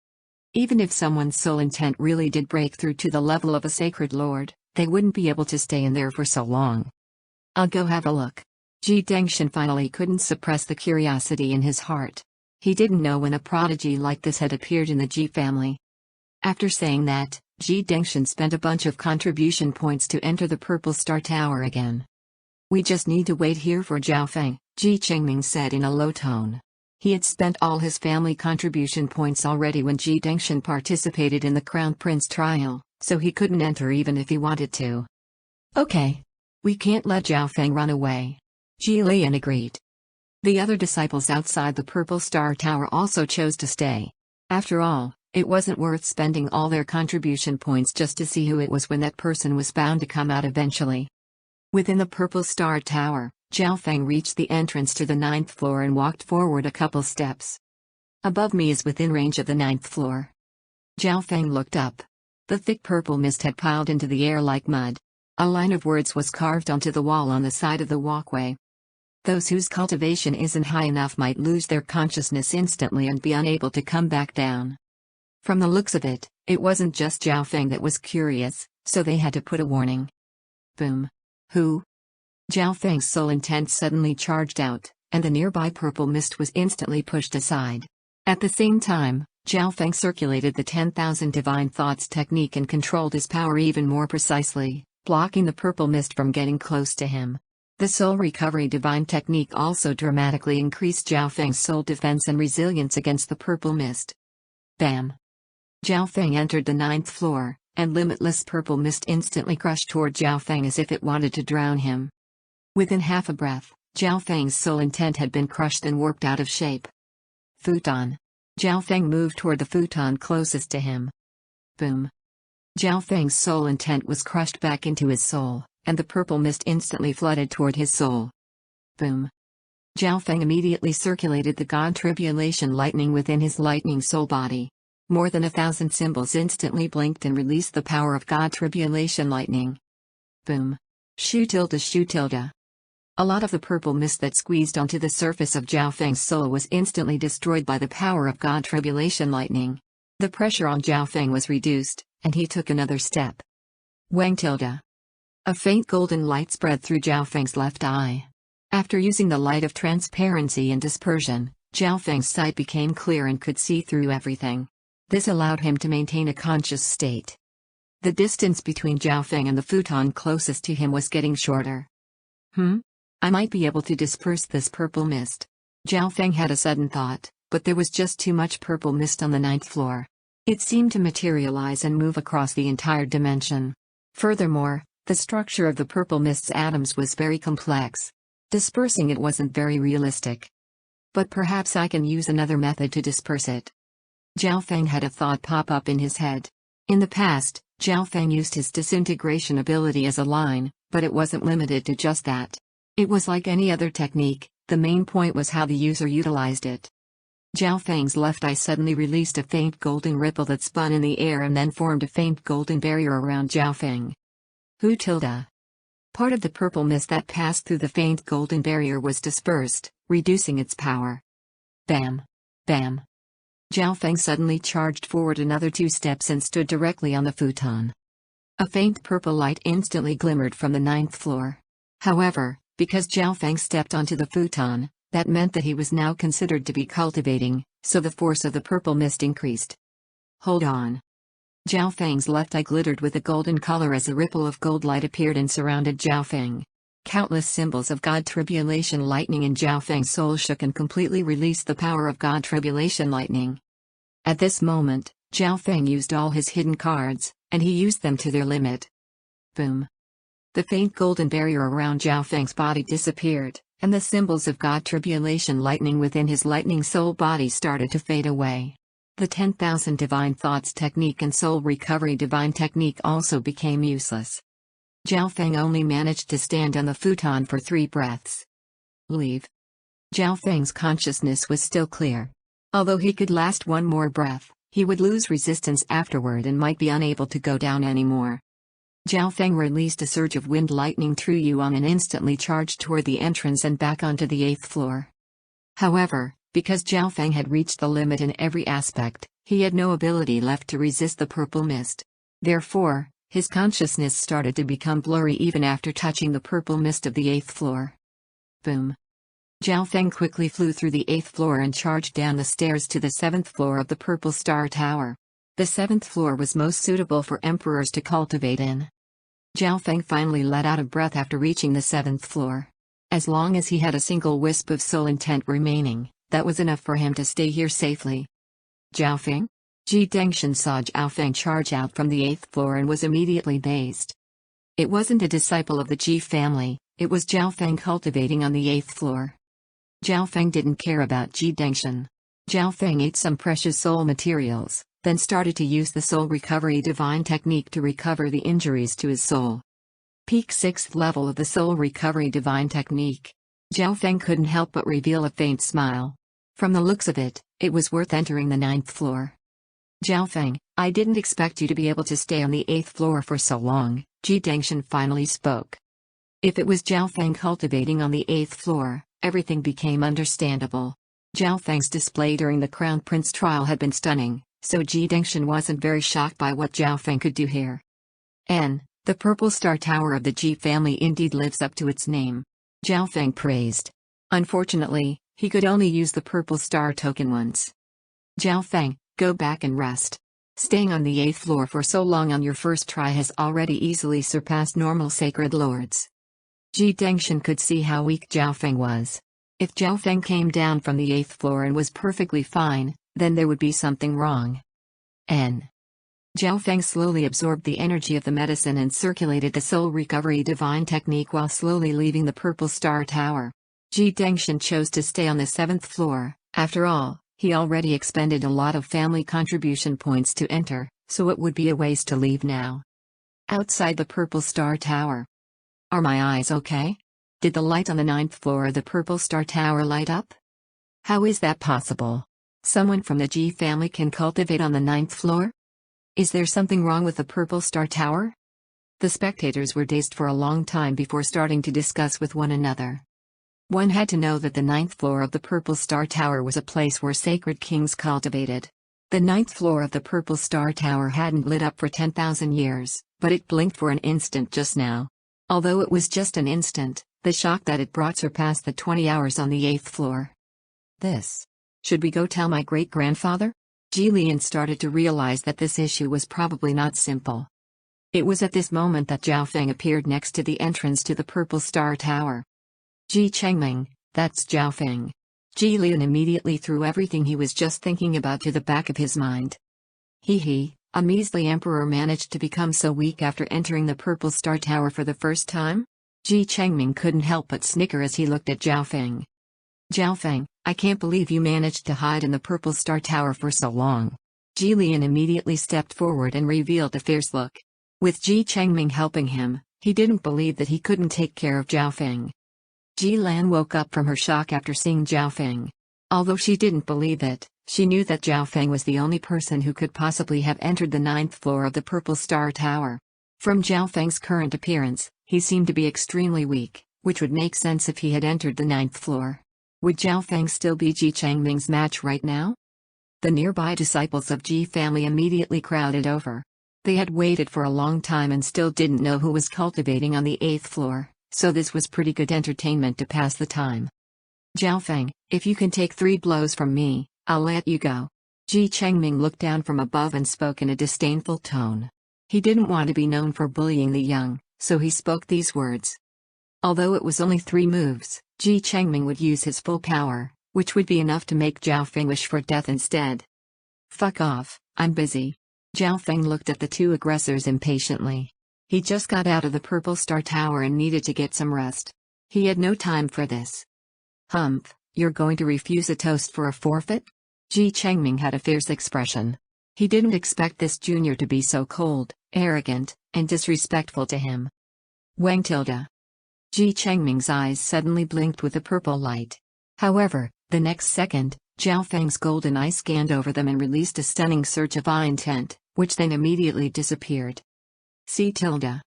[SPEAKER 1] Even if someone's soul intent really did break through to the level of a Sacred Lord, they wouldn't be able to stay in there for so long. I'll go have a look. Ji Dengshan finally couldn't suppress the curiosity in his heart. He didn't know when a prodigy like this had appeared in the Ji family. After saying that, Ji Dengshan spent a bunch of contribution points to enter the Purple Star Tower again. We just need to wait here for Zhao Feng, Ji Qingming said in a low tone. He had spent all his family contribution points already when Ji Dengshan participated in the Crown Prince trial, so he couldn't enter even if he wanted to. Okay. We can't let Zhao Feng run away. Ji Lian agreed. The other disciples outside the Purple Star Tower also chose to stay. After all, it wasn't worth spending all their contribution points just to see who it was when that person was bound to come out eventually. Within the Purple Star Tower, Zhao Feng reached the entrance to the 9th floor and walked forward a couple steps. Above me is within range of the 9th floor. Zhao Feng looked up. The thick purple mist had piled into the air like mud. A line of words was carved onto the wall on the side of the walkway. Those whose cultivation isn't high enough might lose their consciousness instantly and be unable to come back down. From the looks of it, it wasn't just Zhao Feng that was curious, so they had to put a warning. Boom. Who? Zhao Feng's soul intent suddenly charged out, and the nearby purple mist was instantly pushed aside. At the same time, Zhao Feng circulated the 10,000 divine thoughts technique and controlled his power even more precisely, blocking the purple mist from getting close to him. The soul recovery divine technique also dramatically increased Zhao Feng's soul defense and resilience against the purple mist. Bam! Zhao Feng entered the 9th floor, and limitless purple mist instantly crushed toward Zhao Feng as if it wanted to drown him. Within half a breath, Zhao Feng's soul intent had been crushed and warped out of shape. Futon. Zhao Feng moved toward the futon closest to him. Boom. Zhao Feng's soul intent was crushed back into his soul, and the purple mist instantly flooded toward his soul. Boom. Zhao Feng immediately circulated the God Tribulation lightning within his lightning soul body. More than 1,000 symbols instantly blinked and released the power of God Tribulation lightning. Boom. Shu tilde shu tilde. A lot of the purple mist that squeezed onto the surface of Zhao Feng's soul was instantly destroyed by the power of God Tribulation lightning. The pressure on Zhao Feng was reduced, and he took another step. Wang tilde. A faint golden light spread through Zhao Feng's left eye. After using the light of transparency and dispersion, Zhao Feng's sight became clear and could see through everything. This allowed him to maintain a conscious state. The distance between Zhao Feng and the futon closest to him was getting shorter. I might be able to disperse this purple mist. Zhao Feng had a sudden thought, but there was just too much purple mist on the 9th floor. It seemed to materialize and move across the entire dimension. Furthermore, the structure of the purple mist's atoms was very complex. Dispersing it wasn't very realistic. But perhaps I can use another method to disperse it. Zhao Feng had a thought pop up in his head. In the past, Zhao Feng used his disintegration ability as a line, but it wasn't limited to just that. It was like any other technique, the main point was how the user utilized it. Zhao Feng's left eye suddenly released a faint golden ripple that spun in the air and then formed a faint golden barrier around Zhao Feng. Hu tilde. Part of the purple mist that passed through the faint golden barrier was dispersed, reducing its power. Bam! Bam! Zhao Feng suddenly charged forward another 2 steps and stood directly on the futon. A faint purple light instantly glimmered from the 9th floor. However, because Zhao Feng stepped onto the futon, that meant that he was now considered to be cultivating, so the force of the purple mist increased. Hold on. Zhao Feng's left eye glittered with a golden color as a ripple of gold light appeared and surrounded Zhao Feng. Countless symbols of God Tribulation Lightning in Zhao Feng's soul shook and completely released the power of God Tribulation Lightning. At this moment, Zhao Feng used all his hidden cards, and he used them to their limit. Boom. The faint golden barrier around Zhao Feng's body disappeared, and the symbols of God Tribulation Lightning within his lightning soul body started to fade away. The 10,000 Divine Thoughts Technique and Soul Recovery Divine Technique also became useless. Zhao Feng only managed to stand on the futon for 3 breaths. Leave. Zhao Feng's consciousness was still clear. Although he could last 1 more breath, he would lose resistance afterward and might be unable to go down anymore. Zhao Feng released a surge of wind lightning through Yuan and instantly charged toward the entrance and back onto the 8th floor. However, because Zhao Feng had reached the limit in every aspect, he had no ability left to resist the purple mist. Therefore, his consciousness started to become blurry even after touching the purple mist of the 8th floor. Boom. Zhao Feng quickly flew through the 8th floor and charged down the stairs to the 7th floor of the Purple Star Tower. The 7th floor was most suitable for emperors to cultivate in. Zhao Feng finally let out a breath after reaching the 7th floor. As long as he had a single wisp of soul intent remaining, that was enough for him to stay here safely. Zhao Feng? Ji Dengshan saw Zhao Feng charge out from the 8th floor and was immediately dazed. It wasn't a disciple of the Ji family, it was Zhao Feng cultivating on the 8th floor. Zhao Feng didn't care about Ji Dengshan. Zhao Feng ate some precious soul materials, then started to use the Soul Recovery Divine Technique to recover the injuries to his soul. Peak 6th level of the Soul Recovery Divine Technique. Zhao Feng couldn't help but reveal a faint smile. From the looks of it, it was worth entering the 9th floor. Zhao Feng, I didn't expect you to be able to stay on the 8th floor for so long, Ji Dengshan finally spoke. If it was Zhao Feng cultivating on the 8th floor, everything became understandable. Zhao Feng's display during the Crown Prince trial had been stunning, so Ji Dengshan wasn't very shocked by what Zhao Feng could do here. The Purple Star Tower of the Ji family indeed lives up to its name. Zhao Feng praised. Unfortunately, he could only use the Purple Star token once. Zhao Feng, go back and rest. Staying on the 8th floor for so long on your first try has already easily surpassed normal sacred lords. Ji Dengshan could see how weak Zhao Feng was. If Zhao Feng came down from the 8th floor and was perfectly fine, then there would be something wrong. Zhao Feng slowly absorbed the energy of the medicine and circulated the Soul Recovery Divine Technique while slowly leaving the Purple Star Tower. Ji Dengshan chose to stay on the 7th floor. After all, he already expended a lot of family contribution points to enter, so it would be a waste to leave now. Outside the Purple Star Tower. Are my eyes okay? Did the light on the 9th floor of the Purple Star Tower light up? How is that possible? Someone from the Ji family can cultivate on the 9th floor? Is there something wrong with the Purple Star Tower? The spectators were dazed for a long time before starting to discuss with one another. One had to know that the 9th floor of the Purple Star Tower was a place where sacred kings cultivated. The 9th floor of the Purple Star Tower hadn't lit up for 10,000 years, but it blinked for an instant just now. Although it was just an instant, the shock that it brought surpassed the 20 hours on the 8th floor. Should we go tell my great-grandfather? Ji Lian started to realize that this issue was probably not simple. It was at this moment that Zhao Feng appeared next to the entrance to the Purple Star Tower. Ji Chengming, that's Zhao Feng. Ji Lian immediately threw everything he was just thinking about to the back of his mind. A measly emperor managed to become so weak after entering the Purple Star Tower for the first time? Ji Chengming couldn't help but snicker as he looked at Zhao Feng. Zhao Feng, I can't believe you managed to hide in the Purple Star Tower for so long. Ji Lian immediately stepped forward and revealed a fierce look. With Ji Chengming helping him, he didn't believe that he couldn't take care of Zhao Feng. Ji Lian woke up from her shock after seeing Zhao Feng. Although she didn't believe it, she knew that Zhao Feng was the only person who could possibly have entered the 9th floor of the Purple Star Tower. From Zhao Feng's current appearance, he seemed to be extremely weak, which would make sense if he had entered the 9th floor. Would Zhao Feng still be Ji Changming's match right now? The nearby disciples of Ji family immediately crowded over. They had waited for a long time and still didn't know who was cultivating on the 8th floor, so this was pretty good entertainment to pass the time. Zhao Feng, if you can take 3 blows from me, I'll let you go. Ji Changming looked down from above and spoke in a disdainful tone. He didn't want to be known for bullying the young, so he spoke these words. Although it was only 3 moves, Ji Changming would use his full power, which would be enough to make Zhao Feng wish for death instead. Fuck off, I'm busy. Zhao Feng looked at the 2 aggressors impatiently. He just got out of the Purple Star Tower and needed to get some rest. He had no time for this. Humph, you're going to refuse a toast for a forfeit? Ji Changming had a fierce expression. He didn't expect this junior to be so cold, arrogant, and disrespectful to him. Wang tilde. Ji Changming's eyes suddenly blinked with a purple light. However, the next second, Zhao Feng's golden eye scanned over them and released a stunning surge of eye intent, which then immediately disappeared. C tilde.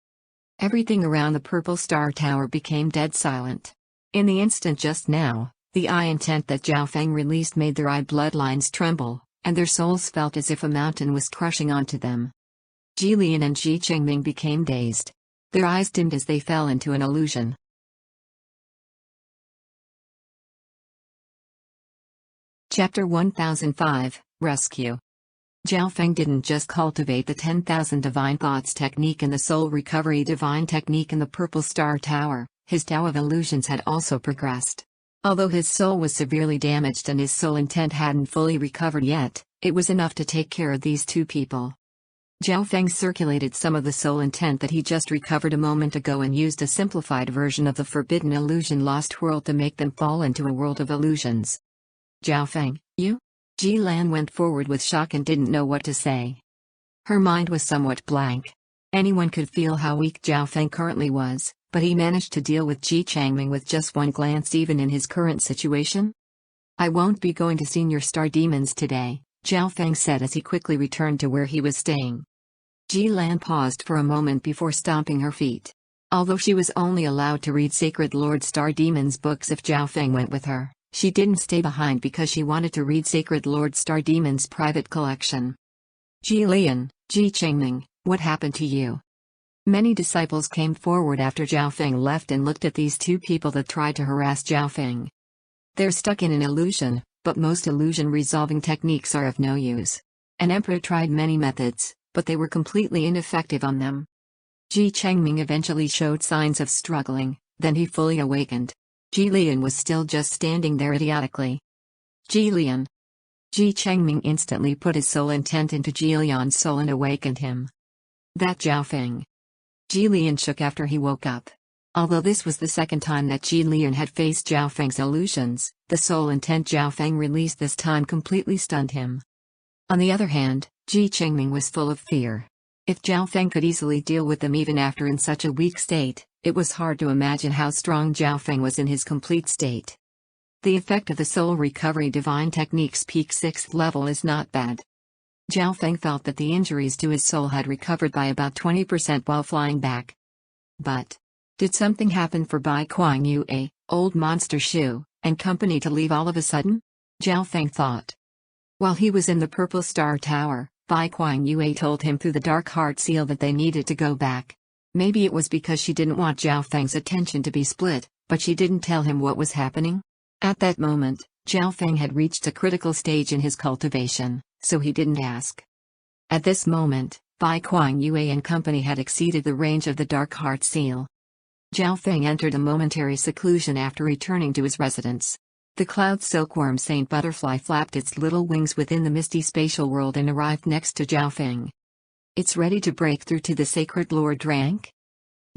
[SPEAKER 1] Everything around the Purple Star Tower became dead silent. In the instant just now, the eye intent that Zhao Feng released made their eye bloodlines tremble, and their souls felt as if a mountain was crushing onto them. Ji Lian and Ji Changming became dazed. Their eyes dimmed as they fell into an illusion. Chapter 1005, Rescue. Zhao Feng didn't just cultivate the 10,000 Divine Thoughts technique and the Soul Recovery Divine Technique in the Purple Star Tower, his Tao of Illusions had also progressed. Although his soul was severely damaged and his soul intent hadn't fully recovered yet, it was enough to take care of these 2 people. Zhao Feng circulated some of the soul intent that he just recovered a moment ago and used a simplified version of the Forbidden Illusion Lost World to make them fall into a world of illusions. Zhao Feng, you? Ji Lan went forward with shock and didn't know what to say. Her mind was somewhat blank. Anyone could feel how weak Zhao Feng currently was, but he managed to deal with Ji Changming with just one glance even in his current situation. I won't be going to Senior Star Demons today, Zhao Feng said as he quickly returned to where he was staying. Ji Lan paused for a moment before stomping her feet. Although she was only allowed to read Sacred Lord Star Demons books if Zhao Feng went with her, she didn't stay behind because she wanted to read Sacred Lord Star Demons' private collection. Ji Lian, Ji Changming, what happened to you? Many disciples came forward after Zhao Feng left and looked at these 2 people that tried to harass Zhao Feng. They're stuck in an illusion, but most illusion resolving techniques are of no use. An emperor tried many methods, but they were completely ineffective on them. Ji Changming eventually showed signs of struggling, then he fully awakened. Ji Lian was still just standing there idiotically. Ji Lian. Ji Changming instantly put his soul intent into Ji Lian's soul and awakened him. That Zhao Feng. Ji Lian shook after he woke up. Although this was the second time that Ji Lian had faced Zhao Feng's illusions, the soul intent Zhao Feng released this time completely stunned him. On the other hand, Ji Changming was full of fear. If Zhao Feng could easily deal with them even after in such a weak state, it was hard to imagine how strong Zhao Feng was in his complete state. The effect of the Soul Recovery Divine Technique's peak 6th level is not bad. Zhao Feng felt that the injuries to his soul had recovered by about 20% while flying back. But did something happen for Bai Kuang Yue, Old Monster Shu, and company to leave all of a sudden? Zhao Feng thought. While he was in the Purple Star Tower, Bai Kuang Yue told him through the Dark Heart Seal that they needed to go back. Maybe it was because she didn't want Zhao Feng's attention to be split, but she didn't tell him what was happening. At that moment, Zhao Feng had reached a critical stage in his cultivation, so he didn't ask. At this moment, Bai Kuang Yue and company had exceeded the range of the Dark Heart Seal. Zhao Feng entered a momentary seclusion after returning to his residence. The cloud silkworm Saint Butterfly flapped its little wings within the misty spatial world and arrived next to Zhao Feng. It's ready to break through to the Sacred Lord rank?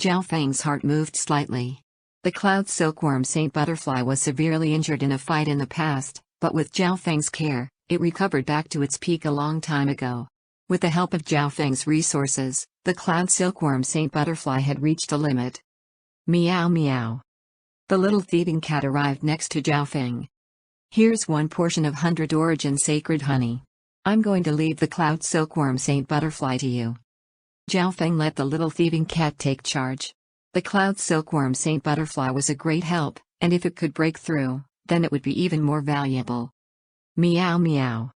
[SPEAKER 1] Zhao Feng's heart moved slightly. The cloud silkworm Saint Butterfly was severely injured in a fight in the past, but with Zhao Feng's care, it recovered back to its peak a long time ago. With the help of Zhao Feng's resources, the cloud silkworm Saint Butterfly had reached a limit. Meow meow. The little thieving cat arrived next to Zhao Feng. Here's one portion of 100 Origin Sacred Honey. I'm going to leave the Cloud Silkworm Saint Butterfly to you. Zhao Feng let the little thieving cat take charge. The Cloud Silkworm Saint Butterfly was a great help, and if it could break through, then it would be even more valuable. Meow meow.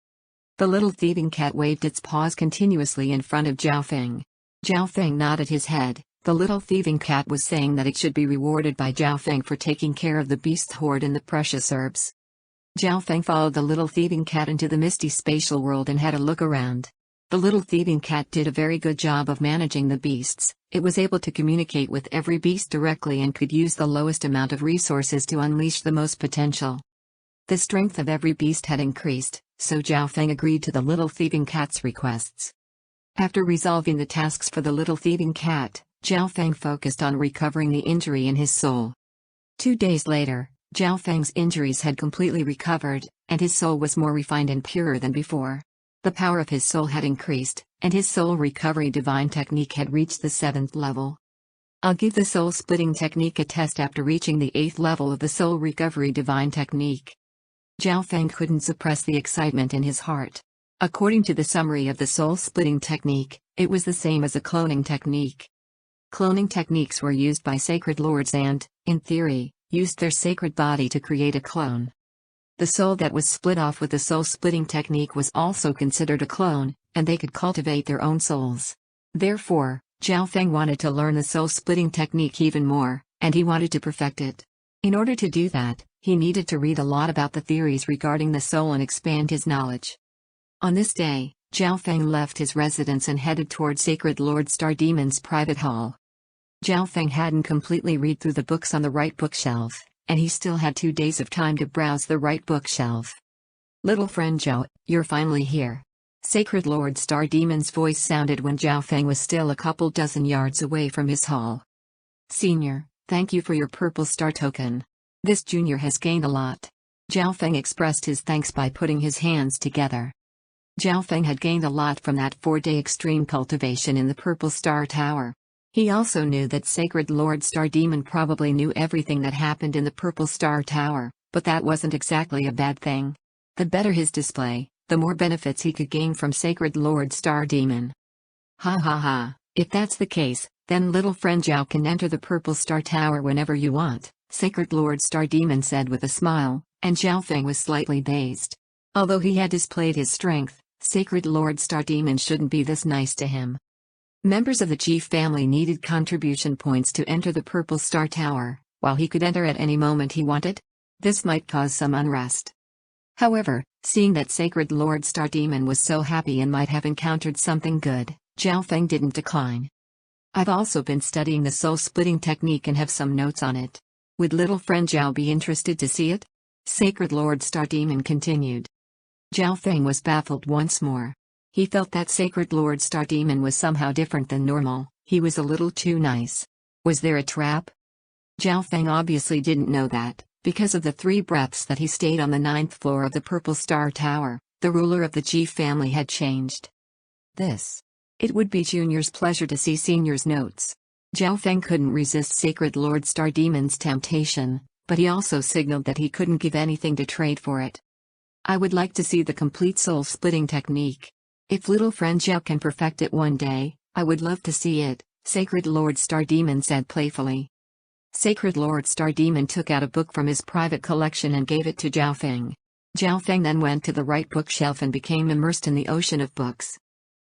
[SPEAKER 1] The little thieving cat waved its paws continuously in front of Zhao Feng. Zhao Feng nodded his head. The little thieving cat was saying that it should be rewarded by Zhao Feng for taking care of the beast's hoard and the precious herbs. Zhao Feng followed the little thieving cat into the misty spatial world and had a look around. The little thieving cat did a very good job of managing the beasts. It was able to communicate with every beast directly and could use the lowest amount of resources to unleash the most potential. The strength of every beast had increased, so Zhao Feng agreed to the little thieving cat's requests. After resolving the tasks for the little thieving cat, Zhao Feng focused on recovering the injury in his soul. 2 days later, Zhao Feng's injuries had completely recovered, and his soul was more refined and purer than before. The power of his soul had increased, and his soul recovery divine technique had reached the 7th level. I'll give the soul splitting technique a test after reaching the 8th level of the soul recovery divine technique. Zhao Feng couldn't suppress the excitement in his heart. According to the summary of the soul splitting technique, it was the same as a cloning technique. Cloning techniques were used by sacred lords and, in theory, used their sacred body to create a clone. The soul that was split off with the soul-splitting technique was also considered a clone, and they could cultivate their own souls. Therefore, Zhao Feng wanted to learn the soul-splitting technique even more, and he wanted to perfect it. In order to do that, he needed to read a lot about the theories regarding the soul and expand his knowledge. On this day, Zhao Feng left his residence and headed toward Sacred Lord Star Demon's private hall. Zhao Feng hadn't completely read through the books on the right bookshelf, and he still had 2 days of time to browse the right bookshelf. Little friend Zhao, you're finally here. Sacred Lord Star Demon's voice sounded when Zhao Feng was still a couple dozen yards away from his hall. Senior, thank you for your purple star token. This junior has gained a lot. Zhao Feng expressed his thanks by putting his hands together. Zhao Feng had gained a lot from that 4-day extreme cultivation in the Purple Star Tower. He also knew that Sacred Lord Star Demon probably knew everything that happened in the Purple Star Tower, but that wasn't exactly a bad thing. The better his display, the more benefits he could gain from Sacred Lord Star Demon. Ha ha ha, if that's the case, then little friend Zhao can enter the Purple Star Tower whenever you want, Sacred Lord Star Demon said with a smile, and Zhao Feng was slightly dazed. Although he had displayed his strength, Sacred Lord Star Demon shouldn't be this nice to him. Members of the chief family needed contribution points to enter the Purple Star Tower, while he could enter at any moment he wanted. This might cause some unrest. However, seeing that Sacred Lord Star Demon was so happy and might have encountered something good, Zhao Feng didn't decline. I've also been studying the soul-splitting technique and have some notes on it. Would little friend Zhao be interested to see it? Sacred Lord Star Demon continued. Zhao Feng was baffled once more. He felt that Sacred Lord Star Demon was somehow different than normal. He was a little too nice. Was there a trap? Zhao Feng obviously didn't know that, because of the 3 breaths that he stayed on the 9th floor of the Purple Star Tower, the ruler of the chief family had changed. It would be Junior's pleasure to see Senior's notes. Zhao Feng couldn't resist Sacred Lord Star Demon's temptation, but he also signaled that he couldn't give anything to trade for it. I would like to see the complete soul-splitting technique. If little friend Zhao can perfect it one day, I would love to see it, Sacred Lord Star Demon said playfully. Sacred Lord Star Demon took out a book from his private collection and gave it to Zhao Feng. Zhao Feng then went to the right bookshelf and became immersed in the ocean of books.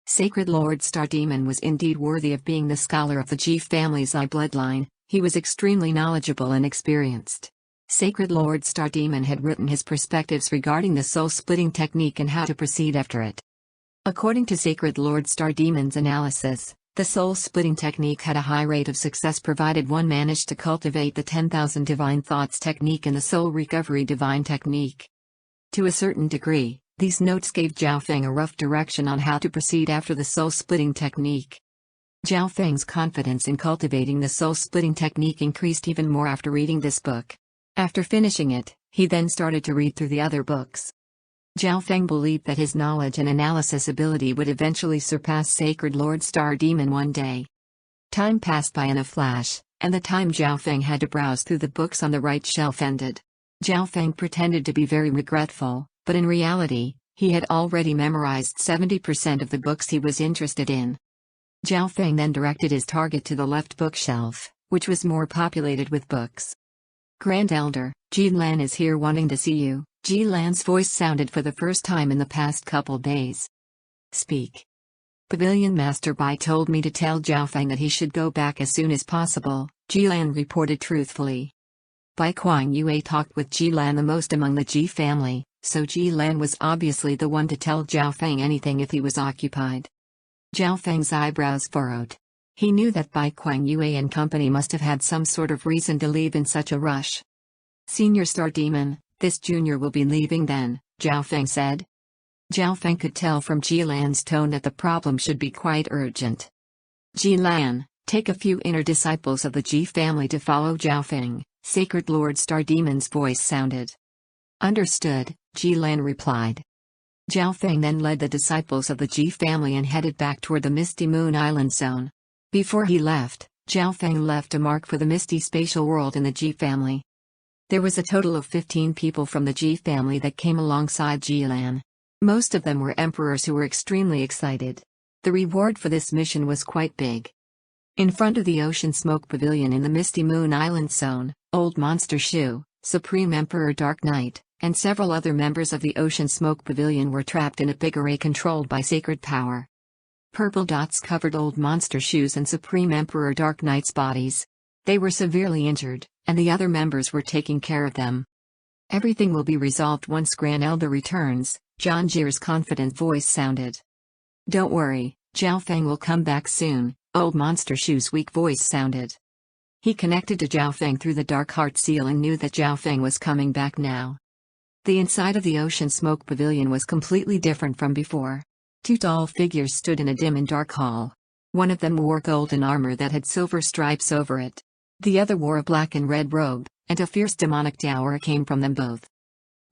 [SPEAKER 1] Sacred Lord Star Demon was indeed worthy of being the scholar of the chief family's bloodline. He was extremely knowledgeable and experienced. Sacred Lord Star Demon had written his perspectives regarding the soul-splitting technique and how to proceed after it. According to Sacred Lord Star Demon's analysis, the soul-splitting technique had a high rate of success provided one managed to cultivate the 10,000 divine thoughts technique and the soul recovery divine technique. To a certain degree, these notes gave Zhao Feng a rough direction on how to proceed after the soul-splitting technique. Zhao Feng's confidence in cultivating the soul-splitting technique increased even more after reading this book. After finishing it, he then started to read through the other books. Zhao Feng believed that his knowledge and analysis ability would eventually surpass Sacred Lord Star Demon one day. Time passed by in a flash, and the time Zhao Feng had to browse through the books on the right shelf ended. Zhao Feng pretended to be very regretful, but in reality, he had already memorized 70% of the books he was interested in. Zhao Feng then directed his target to the left bookshelf, which was more populated with books. Grand Elder, Ji Lan is here wanting to see you. Ji Lan's voice sounded for the first time in the past couple days. Speak. Pavilion Master Bai told me to tell Zhao Feng that he should go back as soon as possible, Ji Lan reported truthfully. Bai Kuang Yue talked with Ji Lan the most among the Ji family, so Ji Lan was obviously the one to tell Zhao Feng anything if he was occupied. Zhao Feng's eyebrows furrowed. He knew that Bai Kuang Yue and company must have had some sort of reason to leave in such a rush. Senior Star Demon, this junior will be leaving then, Zhao Feng said. Zhao Feng could tell from Ji Lan's tone that the problem should be quite urgent. Ji Lan, take a few inner disciples of the Ji family to follow Zhao Feng, Sacred Lord Star Demon's voice sounded. Understood, Ji Lan replied. Zhao Feng then led the disciples of the Ji family and headed back toward the Misty Moon Island zone. Before he left, Zhao Feng left a mark for the Misty Spatial World in the Ji family. There was a total of 15 people from the Ji family that came alongside Ji Lan. Most of them were emperors who were extremely excited. The reward for this mission was quite big. In front of the Ocean Smoke Pavilion in the Misty Moon Island zone, Old Monster Shu, Supreme Emperor Dark Knight, and several other members of the Ocean Smoke Pavilion were trapped in a big array controlled by sacred power. Purple dots covered Old Monster Shu's and Supreme Emperor Dark Knight's bodies. They were severely injured, and the other members were taking care of them. Everything will be resolved once Grand Elder returns, Zhang Jie's confident voice sounded. Don't worry, Zhao Feng will come back soon, Old Monster Shu's weak voice sounded. He connected to Zhao Feng through the Dark Heart Seal and knew that Zhao Feng was coming back now. The inside of the Ocean Smoke Pavilion was completely different from before. Two tall figures stood in a dim and dark hall. One of them wore golden armor that had silver stripes over it. The other wore a black and red robe, and a fierce demonic aura came from them both.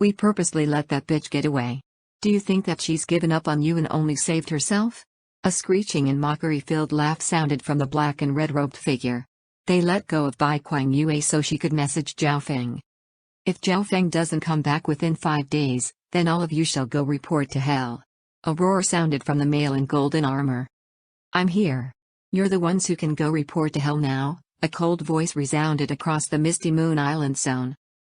[SPEAKER 1] We purposely let that bitch get away. Do you think that she's given up on you and only saved herself? A screeching and mockery-filled laugh sounded from the black and red-robed figure. They let go of Bai Kuang Yue so she could message Zhao Feng. If Zhao Feng doesn't come back within 5 days, then all of you shall go report to hell. A roar sounded from the male in golden armor. I'm here. You're the ones who can go report to hell now, a cold voice resounded across the Misty Moon Island zone.